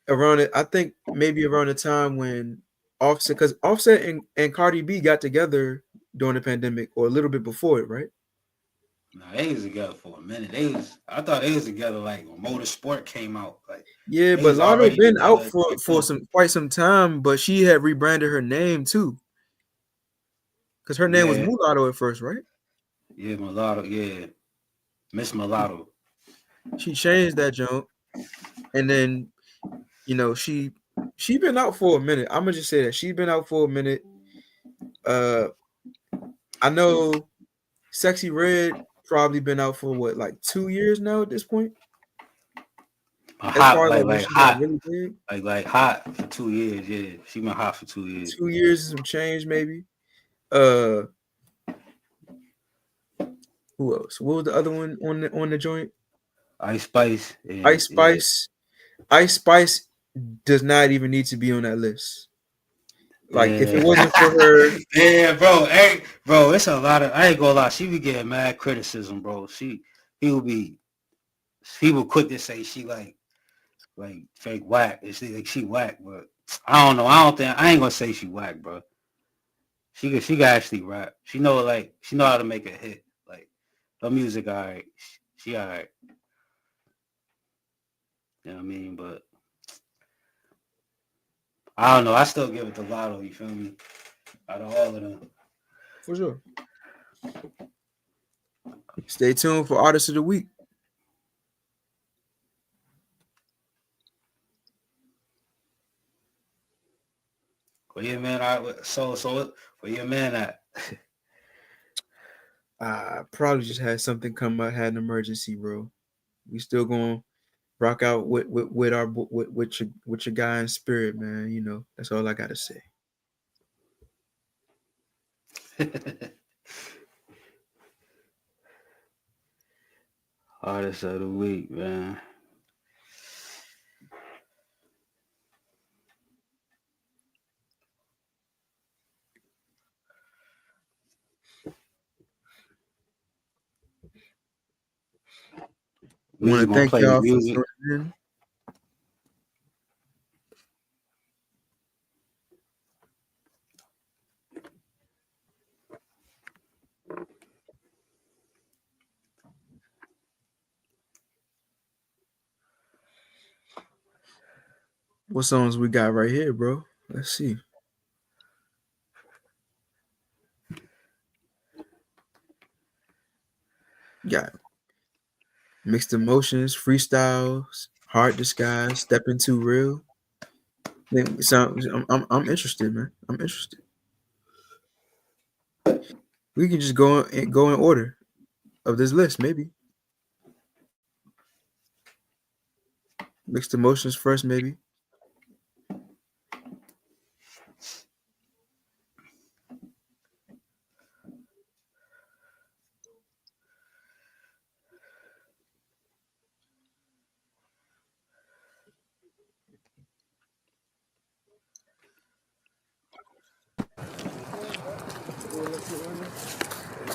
around it. I think maybe around the time when Offset, because Offset and Cardi B got together during the pandemic or a little bit before it, right? No, they was together for a minute. I thought they was together like when Motorsport came out. Like yeah, but Lotto been out for quite some time, but she had rebranded her name too. Because her name was Mulatto at first, right? Yeah, Mulatto, yeah. Miss Mulatto. She changed that jump. And then, you know, she been out for a minute. I'm gonna just say that she's been out for a minute. I know Sexy Red probably been out for what, like 2 years now at this point. Hot, like hot, really big. Like hot for 2 years. Yeah, she been hot for 2 years. 2 years and some change, maybe. Uh, who else? What was the other one on the joint? Ice Spice. Yeah, Ice Spice. Yeah. Ice Spice does not even need to be on that list. Like if it wasn't for her, yeah, bro. Hey, bro, it's a lot of. I ain't gonna lie. She be getting mad criticism, bro. People quick to say she like fake whack. She whack, but I don't know. I ain't gonna say she whack, bro. She can actually rap. She know how to make a hit. Like her music, alright. She alright. You know what I mean? But I don't know. I still give it to Lotto. You feel me? Out of all of them, for sure. Stay tuned for Artist of the Week. Where your man at? So where your man at? Probably just had something come up, had an emergency, bro. We still gonna rock out with your guy in spirit, man. You know, that's all I gotta say. Artist of the Week, man. I want to thank y'all for tuning in. What songs we got right here, bro? Let's see. Got Mixed Emotions, Freestyles, Heart Disguise, Step Into Real. I'm interested, man. I'm interested. We can just go in order of this list, maybe. Mixed Emotions first, maybe.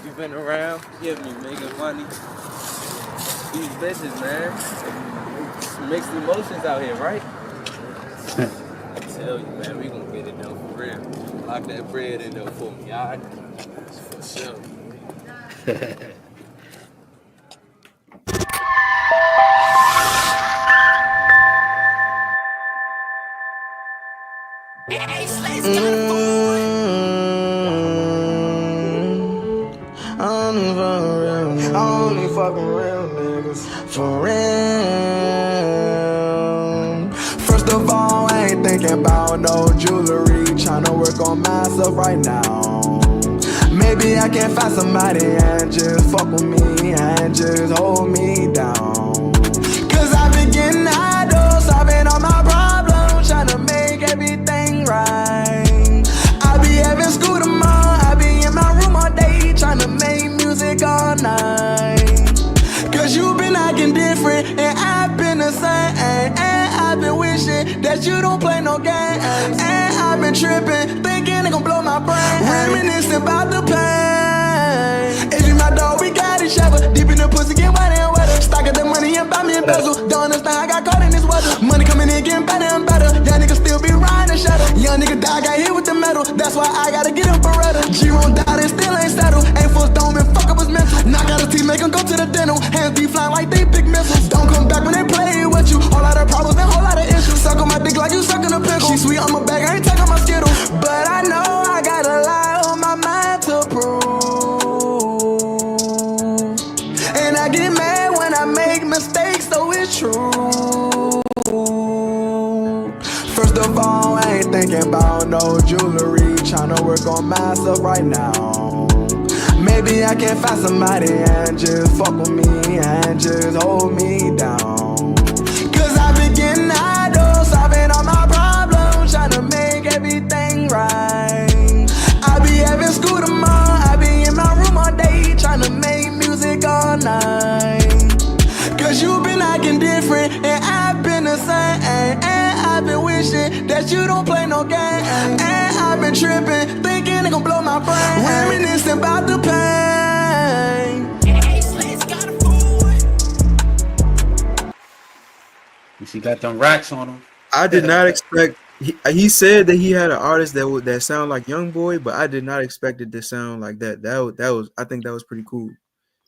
You've been around, give me making money. These bitches, man. Some mixed emotions out here, right? I tell you, man, we gonna get it done for real. Lock that bread in there for me, all right? For sure. Only fucking real niggas for real. First of all, I ain't thinking about no jewelry. Tryna work on myself right now. Maybe I can find somebody and just fuck with me and just hold me down. Cause I've been getting idle, solving all my problems, tryna make everything right. I be having school tomorrow, I be in my room all day, tryna make music all night. Cause you been acting different and I've been the same. And I've been wishing that you don't play no games. And I've been tripping, thinking they gon' blow my brain. Reminiscing about the pain. If you my dog, we got each other. Deep in the pussy, get wetter and wetter. Stock up the money and buy me a bezel. Don't understand, I got caught in this weather. Money coming in, getting better and better. Young niggas still be riding the shadow. Young nigga die, got hit with the metal. That's why I gotta get him Beretta. G-Ron died and still ain't settled. Ain't full dome and fuck up his mental. Knock out his teeth, make him go to the dental. Hands be flying like they big missiles. Don't come back when they play with you. Whole lot of problems and whole lot of issues. Suck on my dick like you sucking a pickle. She sweet on my back, I ain't taking my Skittles. But I know I got a lot on my mind to prove. And I get mad when I make mistakes, so it's true. First of all, I ain't thinking about no jewelry. Tryna work on myself right now. Maybe I can find somebody and just fuck with me and just hold me down. Cause I've been getting idle, solving all my problems, tryna make everything right. I be having school tomorrow, that you don't play no game. And I've been tripping, thinking it gon' blow my brain. Reminiscing about the pain. She got them racks on him. I did not expect. He said that he had an artist that sound like YoungBoy, but I did not expect it to sound like that. That was I think that was pretty cool.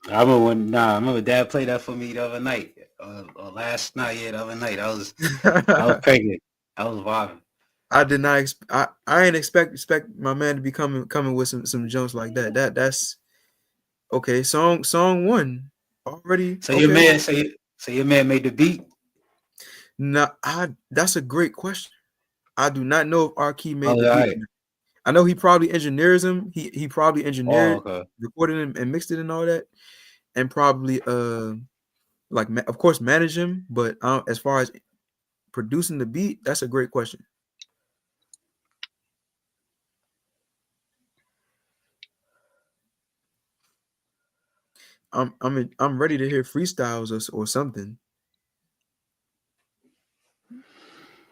I remember Dad played that for me the other night, or last night. Yeah, the other night. I was crazy. I was vibing. I did not I ain't expect my man to be coming with some jumps like that. That's okay. Song one already. So okay. your man made the beat. No, that's a great question. I do not know if Arkey made the beat. Right. I know he probably engineers him. He probably engineered, okay. recorded him, and mixed it and all that, and probably like of course manage him. But as far as producing the beat, that's a great question. I'm ready to hear freestyles or something.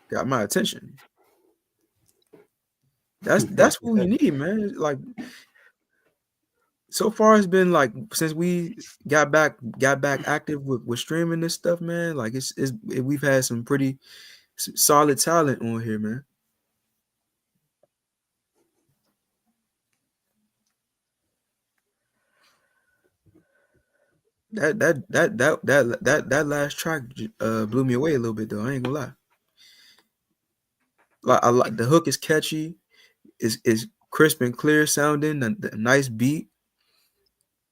Got my attention. That's what we need, man. Like so far, it's been like since we got back active with streaming this stuff, man. Like we've had some pretty solid talent on here, man. That last track blew me away a little bit though. I ain't gonna lie. Like I like the hook is catchy, is crisp and clear sounding, the nice beat.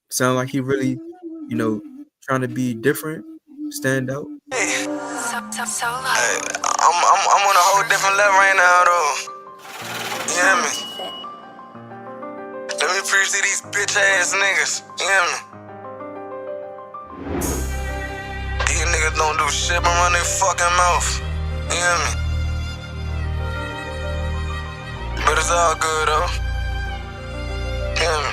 Sound like he really, trying to be different, stand out. Hey, I'm on a whole different level right now, though. You hear me? Let me preach to these bitch ass niggas. You hear me? These niggas don't do shit but run their fucking mouth. You hear me? But it's all good, though. You hear me?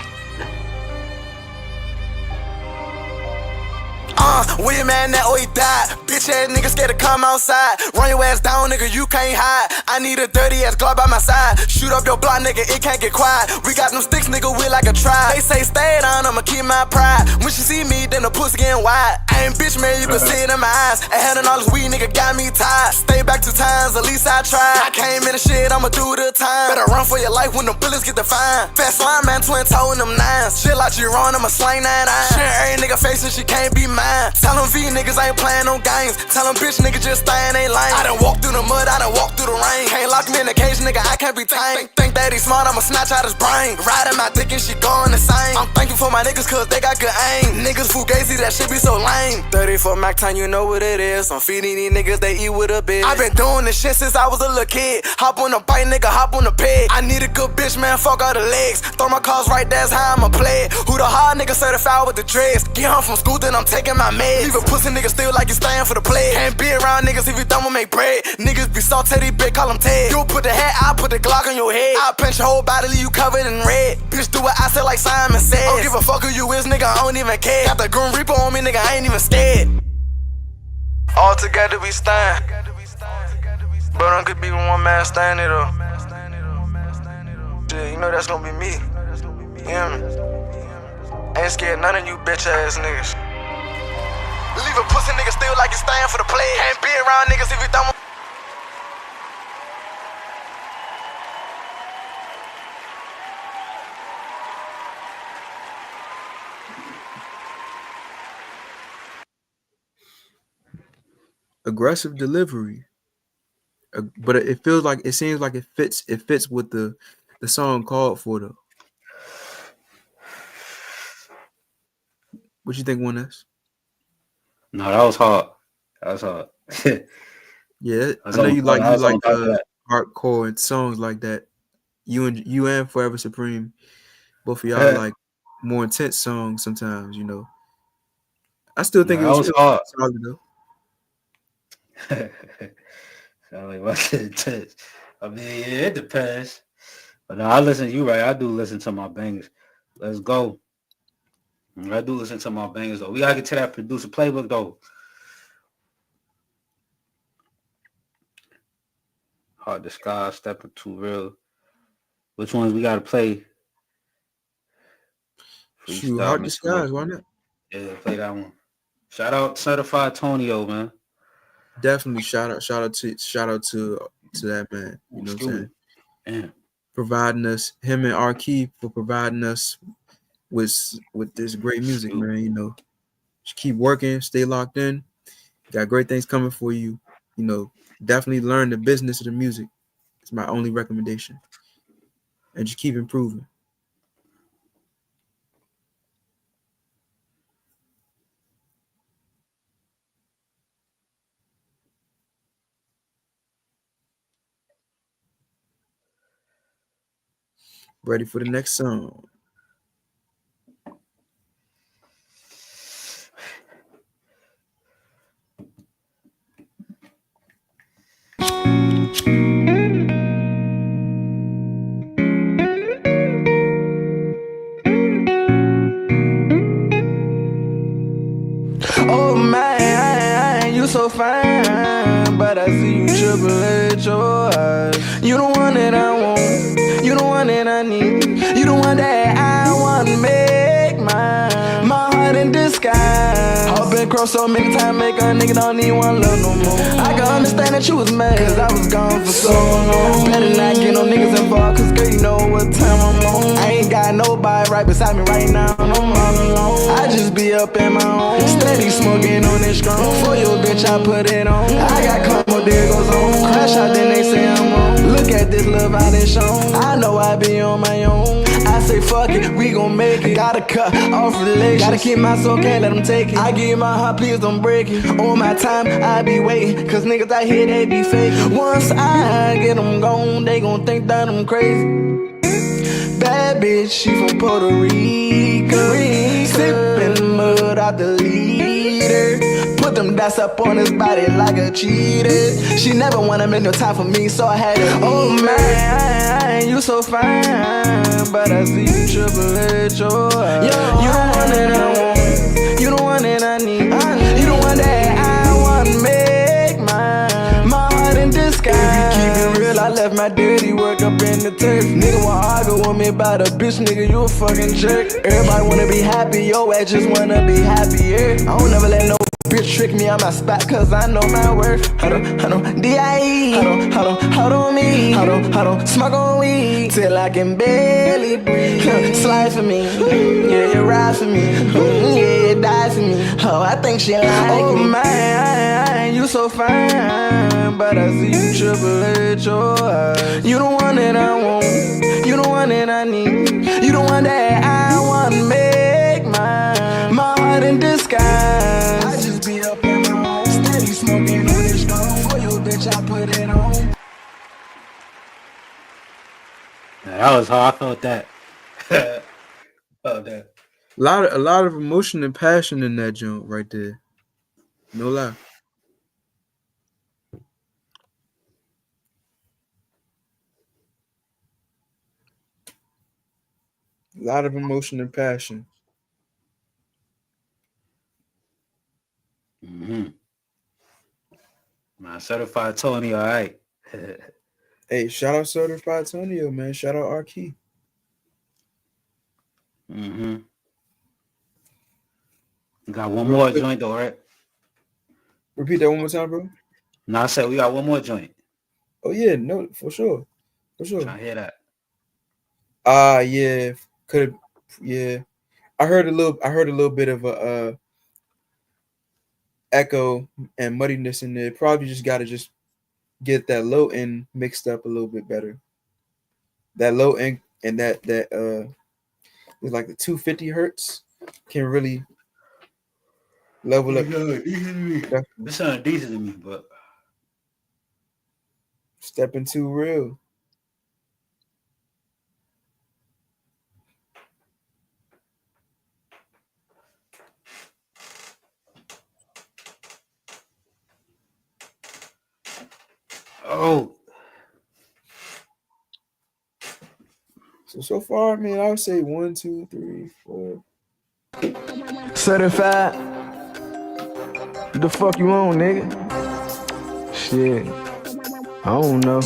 Where your man at? Oh, he died. Bitch ass nigga scared to come outside. Run your ass down, nigga, you can't hide. I need a dirty ass Glock by my side. Shoot up your block, nigga, it can't get quiet. We got them sticks, nigga, we like a tribe. They say stay down, I'ma keep my pride. When she see me, then the pussy getting wide. I ain't bitch, man, you can see it in my eyes. A $100 weed, nigga, got me tied. Stay back 2 times, at least I tried. I came in the shit, I'ma do the time. Better run for your life when the bullets get defined. Fast line, man, twin toe in them nines. Shit like you wrong, I'ma slang that iron. Shit, every nigga facing, she can't be mine. Tell them V niggas ain't playing no games. Tell them bitch niggas just stay in they lane. I done walked through the mud, I done walked through the rain. Can't lock me in the cage, nigga, I can't be tamed. Think that he smart, I'ma snatch out his brain. Riding my dick and she going the same. I'm thankful for my niggas cause they got good aim. Niggas fugazi, that shit be so lame. 34 Mac time, you know what it is. I'm feeding these niggas, they eat with a bitch. I been doing this shit since I was a little kid. Hop on the bike, nigga, hop on the peg. I need a good bitch, man, fuck all the legs. Throw my cars right, that's how I'ma play it. Who the hard nigga certified with the dreads? Get home from school, then I'm taking my meds. Leave a pussy nigga still like you staying for the play. Can't be around niggas if you don't wanna make bread. Niggas be so teddy, bitch, call them Ted. You put the hat, I put the Glock on your head. I pinch your whole body, leave you covered in red. Bitch, do what I said like Simon said. Don't give a fuck who you is, nigga, I don't even care. Got the Grim Reaper on me, nigga, I ain't even scared. All together we stand. But I could be one man standing though. Shit, you know that's gonna be me. You hear me? Ain't scared none of you bitch ass niggas. Leave a pussy nigga still like you stand for the play. Can't be around niggas if you don't. Aggressive delivery, but it seems like it fits what the song called for though. What you think, One S? No, that was hard. That was hard. Yeah, I know you like hardcore and songs like that. You and Forever Supreme, both of y'all like more intense songs sometimes. You know, I still think it was hard. Solid though. Sound like intense. I mean, yeah, it depends. But no, I listen. You right. I do listen to my bangers. Let's go. I do listen to my bangers though. We gotta get to that producer playbook though. Hard to Sky, Stepping Too Real. Which ones we gotta play? Shoot, Hard Disguise, why not? Yeah, play that one. Shout out Certified Tonio, man. Definitely shout out to that man. You know what I'm saying? Yeah. Providing us, him and Arkey for providing us with this great music, man. You know, just keep working, stay locked in. Got great things coming for you. You know, definitely learn the business of the music. It's my only recommendation. And just keep improving. Ready for the next song. Oh man, you so fine, but I see you triple at your eyes. You the one that I want, you the one that I need, you the one that I want to make mine. My heart in disguise. I've been crossed so many times, make a nigga don't need one love no more. I can understand that you was mad, cause I was gone for so long. Better not get no niggas involved, cause girl, you know what time I'm on. I ain't got nobody right beside me right now, I'm all alone. I just be up in my own, steady smoking on this strong. For your bitch, I put it on. I got couple there goes on. Crash out, then they say I'm on. Look at this love I done shown. I know I be on my own. I say fuck it, we gon' make it. Gotta cut off relations. Gotta keep my soul, can't let them take it. I give you my heart, please don't break it. All my time, I be waiting. Cause niggas out here, they be fake. Once I get them gone, they gon' think that I'm crazy. Bad bitch, she from Puerto Rico. Sippin' mud out the leader. Put them dots up on his body like a cheater. She never wanna make no time for me, so I had to. Oh man, you so fine, but I see you triple at your eyes. You the one that I want, you the one that I need, you the one that I want to make mine. My heart in disguise. If you keep it real, I left my dirty work up in the turf. Nigga wanna argue with me about a bitch, nigga, you a fucking jerk. Everybody wanna be happy, yo ass just wanna be happier. I don't never let no bitch trick me on my spot, cause I know my worth. Hold on, D.I.E. Hold on me. Hold on, smoke on weed till I can barely breathe. Slide for me, yeah, you ride for me, yeah, you die for me. Oh, I think she like me. Oh man, you so fine, but I see you triple at your eyes. You the one that I want, you the one that I need, you the one that I want to make mine. My heart in disguise. I just be up in my own, steady smoking on this strong. For your bitch, I put it on. That was hard. I felt that. Felt that. A lot of emotion and passion in that joint right there. No lie. A lot of emotion and passion. My Certified Tony, all right. Hey, shout out Certified Tonio, man. Shout out Arkey. Got one more joint though, right? Repeat that one more time, bro. No, I said we got one more joint. Oh yeah, no, for sure. Trying to hear that. Yeah. Yeah. I heard a little bit of a echo and muddiness in there. Probably just gotta just get that low end mixed up a little bit better. That low end and that it's like the 250 hertz can really level up. This sounds decent to me, but stepping too real. oh. So far, man, I would say 1, 2, 3, 4. Certified. The fuck you on, nigga? Shit. I don't know.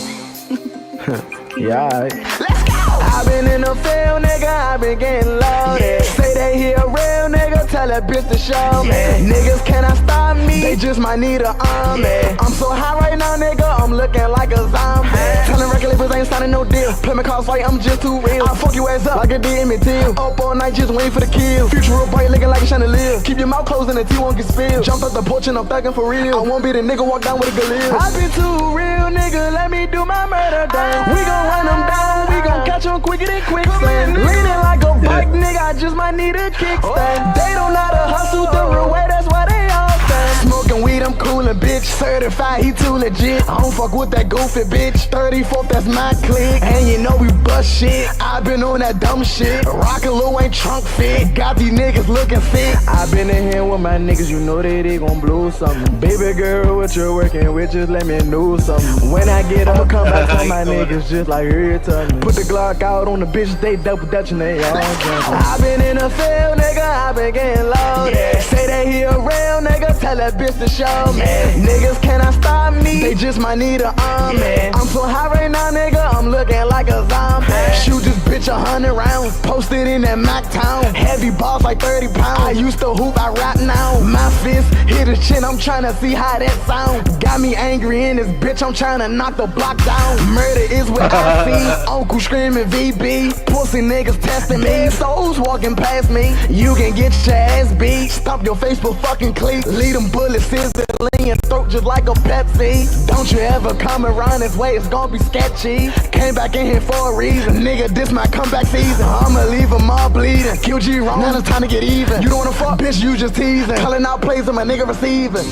Yeah, alright. Let's go! I been in the field, nigga, I been getting loaded. Say they hear a real nigga, tell that bitch to show me. Niggas cannot stop me, they just might need an army. I'm so high right now, nigga, I'm looking like a zombie. Telling record labels ain't signing no deal. Play my cards right, I'm just too real. I fuck your ass up like a DM deal. Up all night just waiting for the kill. Future real bright, looking like a chandelier. Keep your mouth closed and the tea won't get spilled. Jumped off the porch and I'm thugging for real. I won't be the nigga walk down with a galil. I been too real, nigga, let me do my murder dance. We gon' run them down, we gon' catch them quicker than quicksand. Leaning like a bike, nigga, I just might need a kickstand. They don't know how to hustle the real way, that's why they all stand. Smoking weed, I'm coolin', bitch. Certified, he too legit. I don't fuck with that goofy bitch. 34th, that's my clique. And you know we bust shit. I been on that dumb shit. Rockin' Lil Wayne trunk fit. Got these niggas looking sick. I been in here with my niggas, you know they gon' blow something. Baby girl, what you working with, just let me know something. When I get up, come back to my niggas just like here to me. Put the Glock out on the bitches, they double dutchin', they all jumpin'. I been in the field, nigga, I been getting loaded. Say they hear a real nigga, tell that bitch to show me. Niggas cannot stop me, they just might need an army. I'm so high right now, nigga, I'm looking like a zombie. Shoot this bitch 100 rounds, posted in that Mac town. Heavy balls like 30 pounds, I used to hoop, I rap now. My fist hit his chin, I'm tryna see how that sound. Got me angry in this bitch, I'm tryna knock the block down. Murder is what I see, uncle screaming VB. Pussy niggas testing me, souls walking past me. You can get your ass beat, stomp your face for fucking cleat. Lead them bullets sizzling in your throat just like a Pepsi. Don't you ever come around this way, it's gonna be sketchy. Came back in here for a reason, nigga, this my comeback season. I'ma leave them all bleeding, kill G wrong, now it's time to get even. You don't wanna fuck, bitch, you just teasing. Calling out plays and my nigga receiving.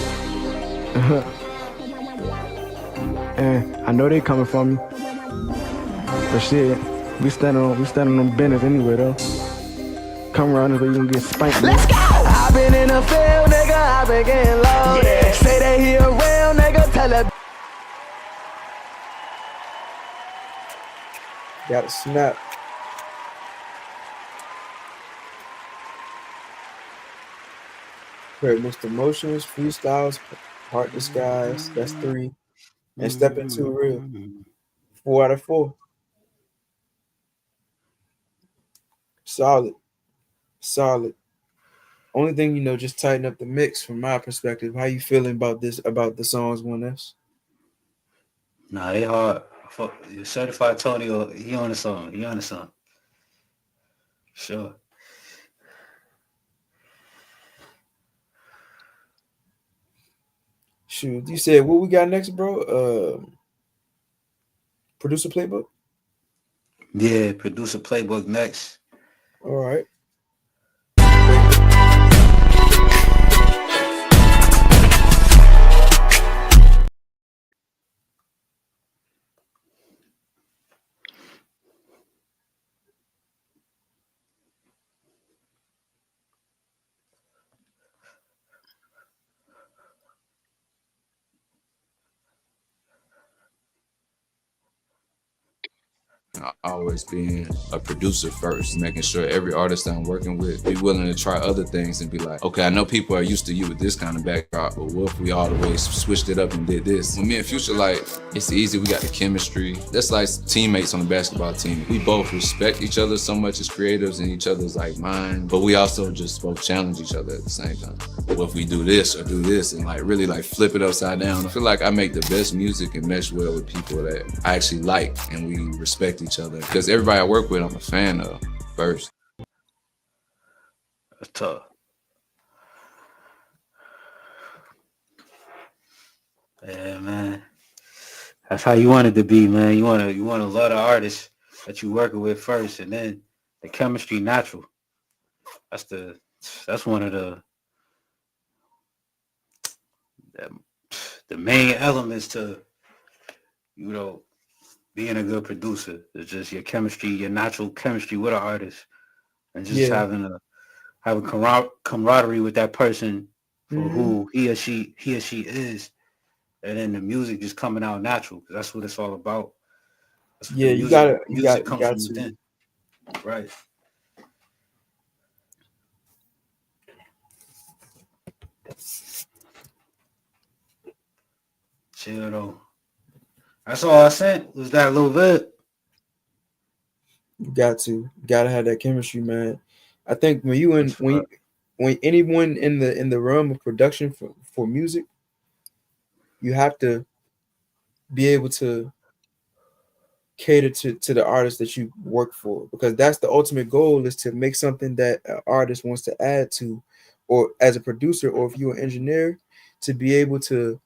And I know they coming for me, but shit, we standing on business anyway though. Come around this way, you gon' get spanked. Let's go! I been in the field, nigga, I been getting loaded. Say they hear a real nigga, tell that. Gotta snap. Great mixed emotions, freestyles, heart disguise. That's 3. And step into real. 4 out of 4. Solid. Solid. Only thing, you know, just tighten up the mix from my perspective. How you feeling about this, about the songs, 1S? Nah, they hard. Fuck, Certified Tonio, he on the song. He on the song. Sure. Shoot, you said what we got next, bro? Producer playbook? Yeah, producer playbook next. All right. Always being a producer first, making sure every artist I'm working with be willing to try other things and be like, okay, I know people are used to you with this kind of backdrop, but what if we all the way switched it up and did this? When me and Future, like, it's easy, we got the chemistry. That's like teammates on the basketball team. We both respect each other so much as creatives and each other's like mind, but we also just both challenge each other at the same time. What if we do this or do this and like really like flip it upside down? I feel like I make the best music and mesh well with people that I actually like and we respect each other. Because everybody I work with, I'm a fan of first. That's tough. Yeah, man. That's how you want it to be, man. You want to love the artist that you working with first, and then the chemistry natural. That's one of the main elements to, you know, being a good producer. It's just your chemistry, your natural chemistry with an artist, and just having camaraderie with that person for who he or she is, and then the music just coming out natural. That's what it's all about. Yeah, you got to. Right. Chill though. That's all I sent was that little bit. You gotta have that chemistry, man. I think when anyone in the realm of production for music, you have to be able to cater to the artist that you work for, because that's the ultimate goal, is to make something that an artist wants to add to, or as a producer, or if you're an engineer, to be able to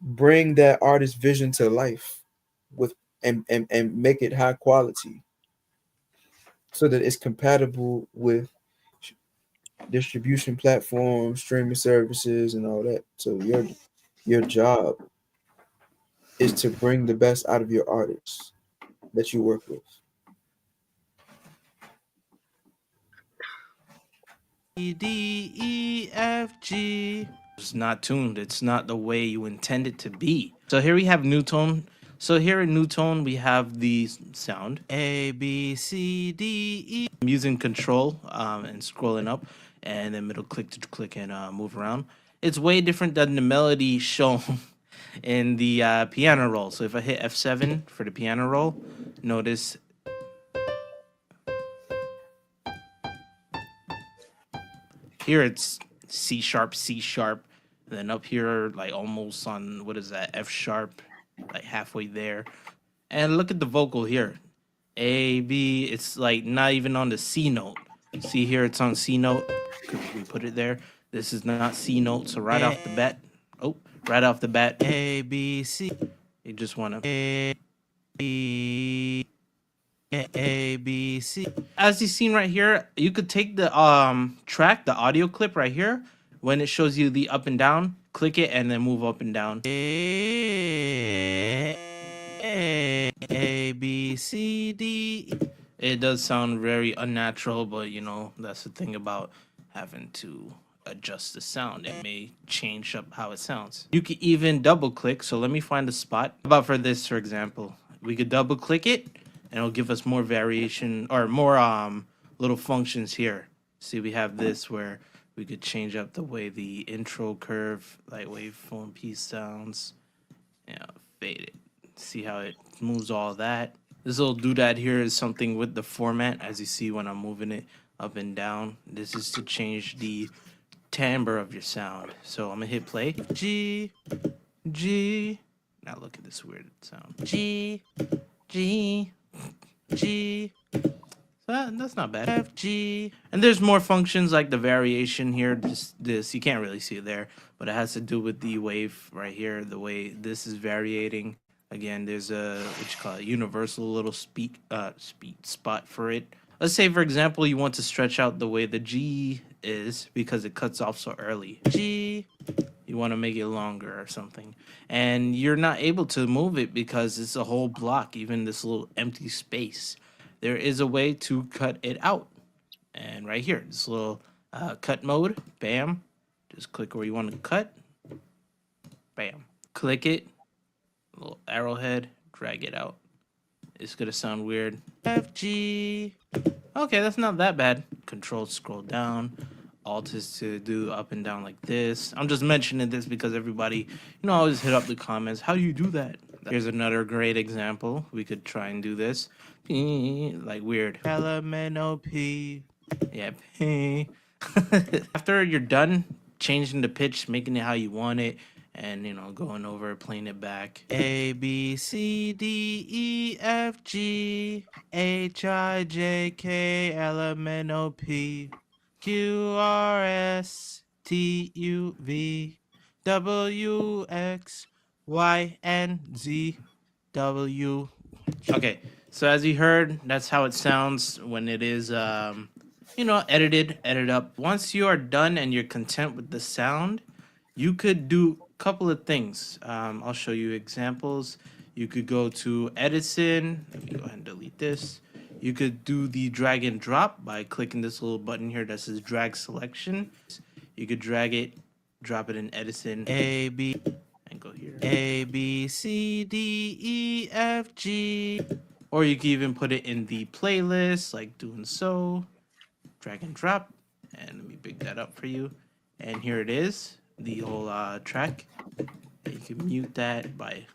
bring that artist vision to life with and make it high quality so that it's compatible with distribution platforms, streaming services, and all that. So your job is to bring the best out of your artists that you work with. D, E, F, G. It's not tuned. It's not the way you intend it to be. So here we have new tone. So here in new tone, we have the sound A, B, C, D, E. I'm using control and scrolling up, and then middle click to click and move around. It's way different than the melody shown in the piano roll. So if I hit F7 for the piano roll, notice here it's C sharp, C sharp. And then up here, like almost on, what is that, F sharp, like halfway there. And look at the vocal here. A, B, it's like not even on the C note. See here, it's on C note, because we put it there. This is not C note, so right off the bat, A, B, C. You just want to A, B, A, B, C. As you've seen right here, you could take the track, the audio clip right here. When it shows you the up and down, click it and then move up and down. A, B, C, D. It does sound very unnatural, but you know, that's the thing about having to adjust the sound. It may change up how it sounds. You could even double click. So let me find a spot. How about for this, for example, we could double click it and it'll give us more variation or more little functions here. See, we have this where we could change up the way the intro curve, like waveform piece sounds. Yeah, fade it. See how it moves all that. This little doodad here is something with the format, as you see when I'm moving it up and down. This is to change the timbre of your sound. So I'm gonna hit play. G, G. Now look at this weird sound. G, G, G. That's not bad. F, G. And there's more functions like the variation here. This, you can't really see it there, but it has to do with the wave right here, the way this is variating. Again, there's a, what you call it, universal little speed spot for it. Let's say, for example, you want to stretch out the way the G is because it cuts off so early. G. You want to make it longer or something. And you're not able to move it because it's a whole block, even this little empty space. There is a way to cut it out. And right here, this little cut mode, bam. Just click where you want to cut. Bam. Click it. Little arrowhead, drag it out. It's gonna sound weird. F, G. Okay, that's not that bad. Control, scroll down. Alt is to do up and down like this. I'm just mentioning this because everybody, always hit up the comments. How do you do that? Here's another great example. We could try and do this. Like weird. Elemental P. Yeah, P. After you're done changing the pitch, making it how you want it, and going over, playing it back. A, B, C, D, E, F, G, H, I, J, K, L, M, N, O, P, Q, R, S, T, U, V, W, X, Y, and Z, W. Okay, so as you heard, that's how it sounds when it is, edited up. Once you are done and you're content with the sound, you could do a couple of things. I'll show you examples. You could go to Edison. Let me go ahead and delete this. You could do the drag and drop by clicking this little button here that says drag selection. You could drag it, drop it in Edison. A, B, and go here. A, B, C, D, E, F, G. Or you can even put it in the playlist, like doing so. Drag and drop. And let me big that up for you. And here it is, the whole track. You can mute that by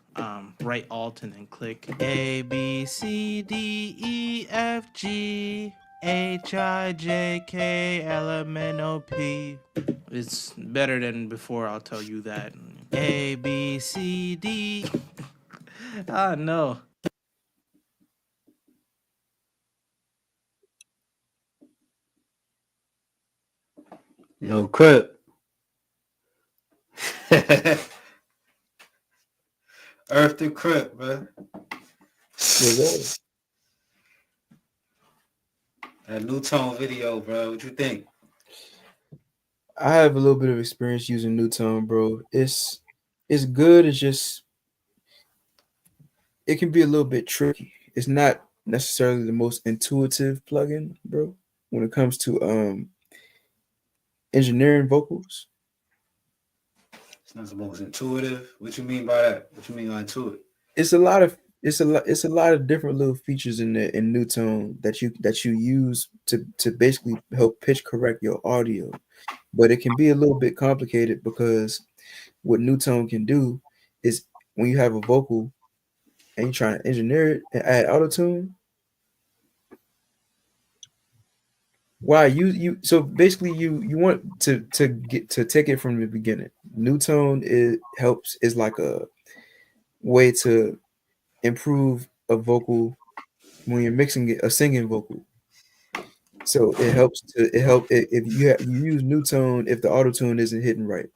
right alt and then click A B C D E F G H I J K L M N O P. It's better than before. I'll tell you that. A B C D. Ah no. Yo, Crip. Earth to Crip, bro. That new tone video, bro. What you think? I have a little bit of experience using New Tone, bro. It's good. It's just it can be a little bit tricky. It's not necessarily the most intuitive plugin, bro, when it comes to engineering vocals. It's not the most intuitive. What you mean by that? What you mean by intuitive? It's a lot of different little features in New Tone that you use to basically help pitch correct your audio. But it can be a little bit complicated because what New Tone can do is when you have a vocal and you're trying to engineer it and add autotune. Why you so basically you want to get to take it from the beginning. New Tone is like a way to improve a vocal when you're mixing it, a singing vocal. So it helps if you use New Tone if the auto tune isn't hitting right,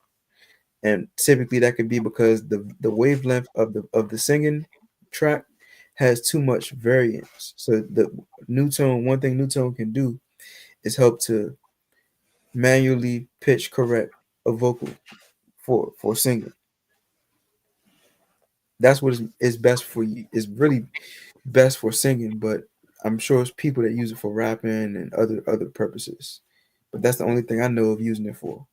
and typically that could be because the wavelength of the singing track has too much variance. So the one thing New Tone can do is help to manually pitch correct a vocal for singing. That's what is best for you. It's really best for singing, but I'm sure it's people that use it for rapping and other purposes. But that's the only thing I know of using it for.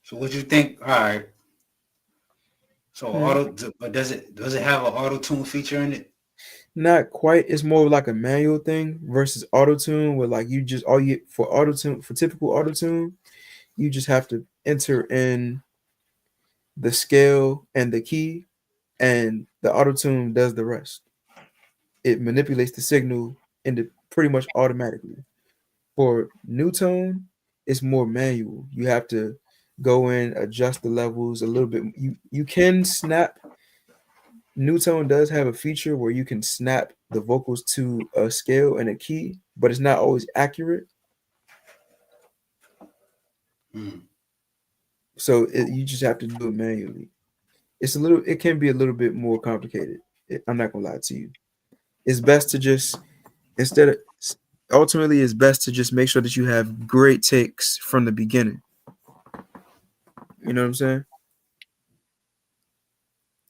So what you think? All right. So but does it have an auto tune feature in it? Not quite. It's more like a manual thing versus auto tune, where like for typical auto tune, you just have to enter in the scale and the key, and the auto tune does the rest. It manipulates the signal pretty much automatically. For New Tone, it's more manual. You have to go in, adjust the levels a little bit. You can snap. New Tone does have a feature where you can snap the vocals to a scale and a key, but it's not always accurate. So you just have to do it manually. It can be a little bit more complicated. I'm not gonna lie to you. It's best to just ultimately it's best to just make sure that you have great takes from the beginning. You know what I'm saying?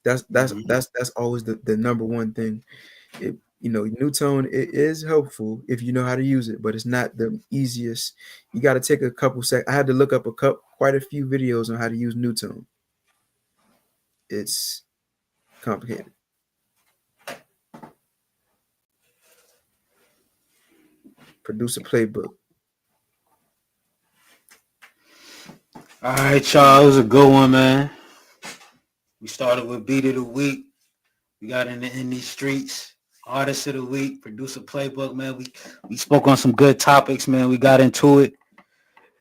That's always the number one thing. New Tone, it is helpful if you know how to use it, but it's not the easiest. You got to take a couple seconds. I had to look up quite a few videos on how to use New Tone. It's complicated. Producer playbook. All right, y'all. It was a good one, man. We started with Beat of the Week. We got in the indie streets. Artist of the Week. Producer playbook, man. We spoke on some good topics, man. We got into it.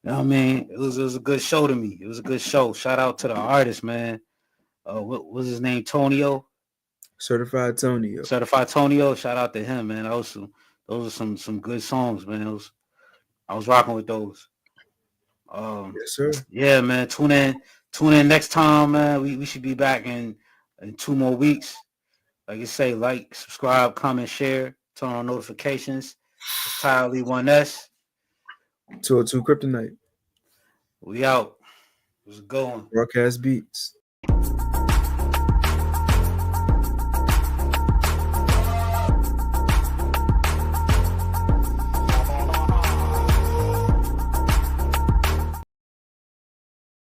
You know what I mean? It was a good show to me. It was a good show. Shout out to the artist, man. What was his name? Tonio? Certified Tonio. Certified Tonio. Shout out to him, man. Those are some good songs, man. I was rocking with those. Yes, sir. Yeah, man. Tune in next time, man. We should be back in 2 more weeks. Like you say, like, subscribe, comment, share, turn on notifications. It's Tyler Lee 1S. 202 Kryptonite. We out. It was going. Broadcast Beats.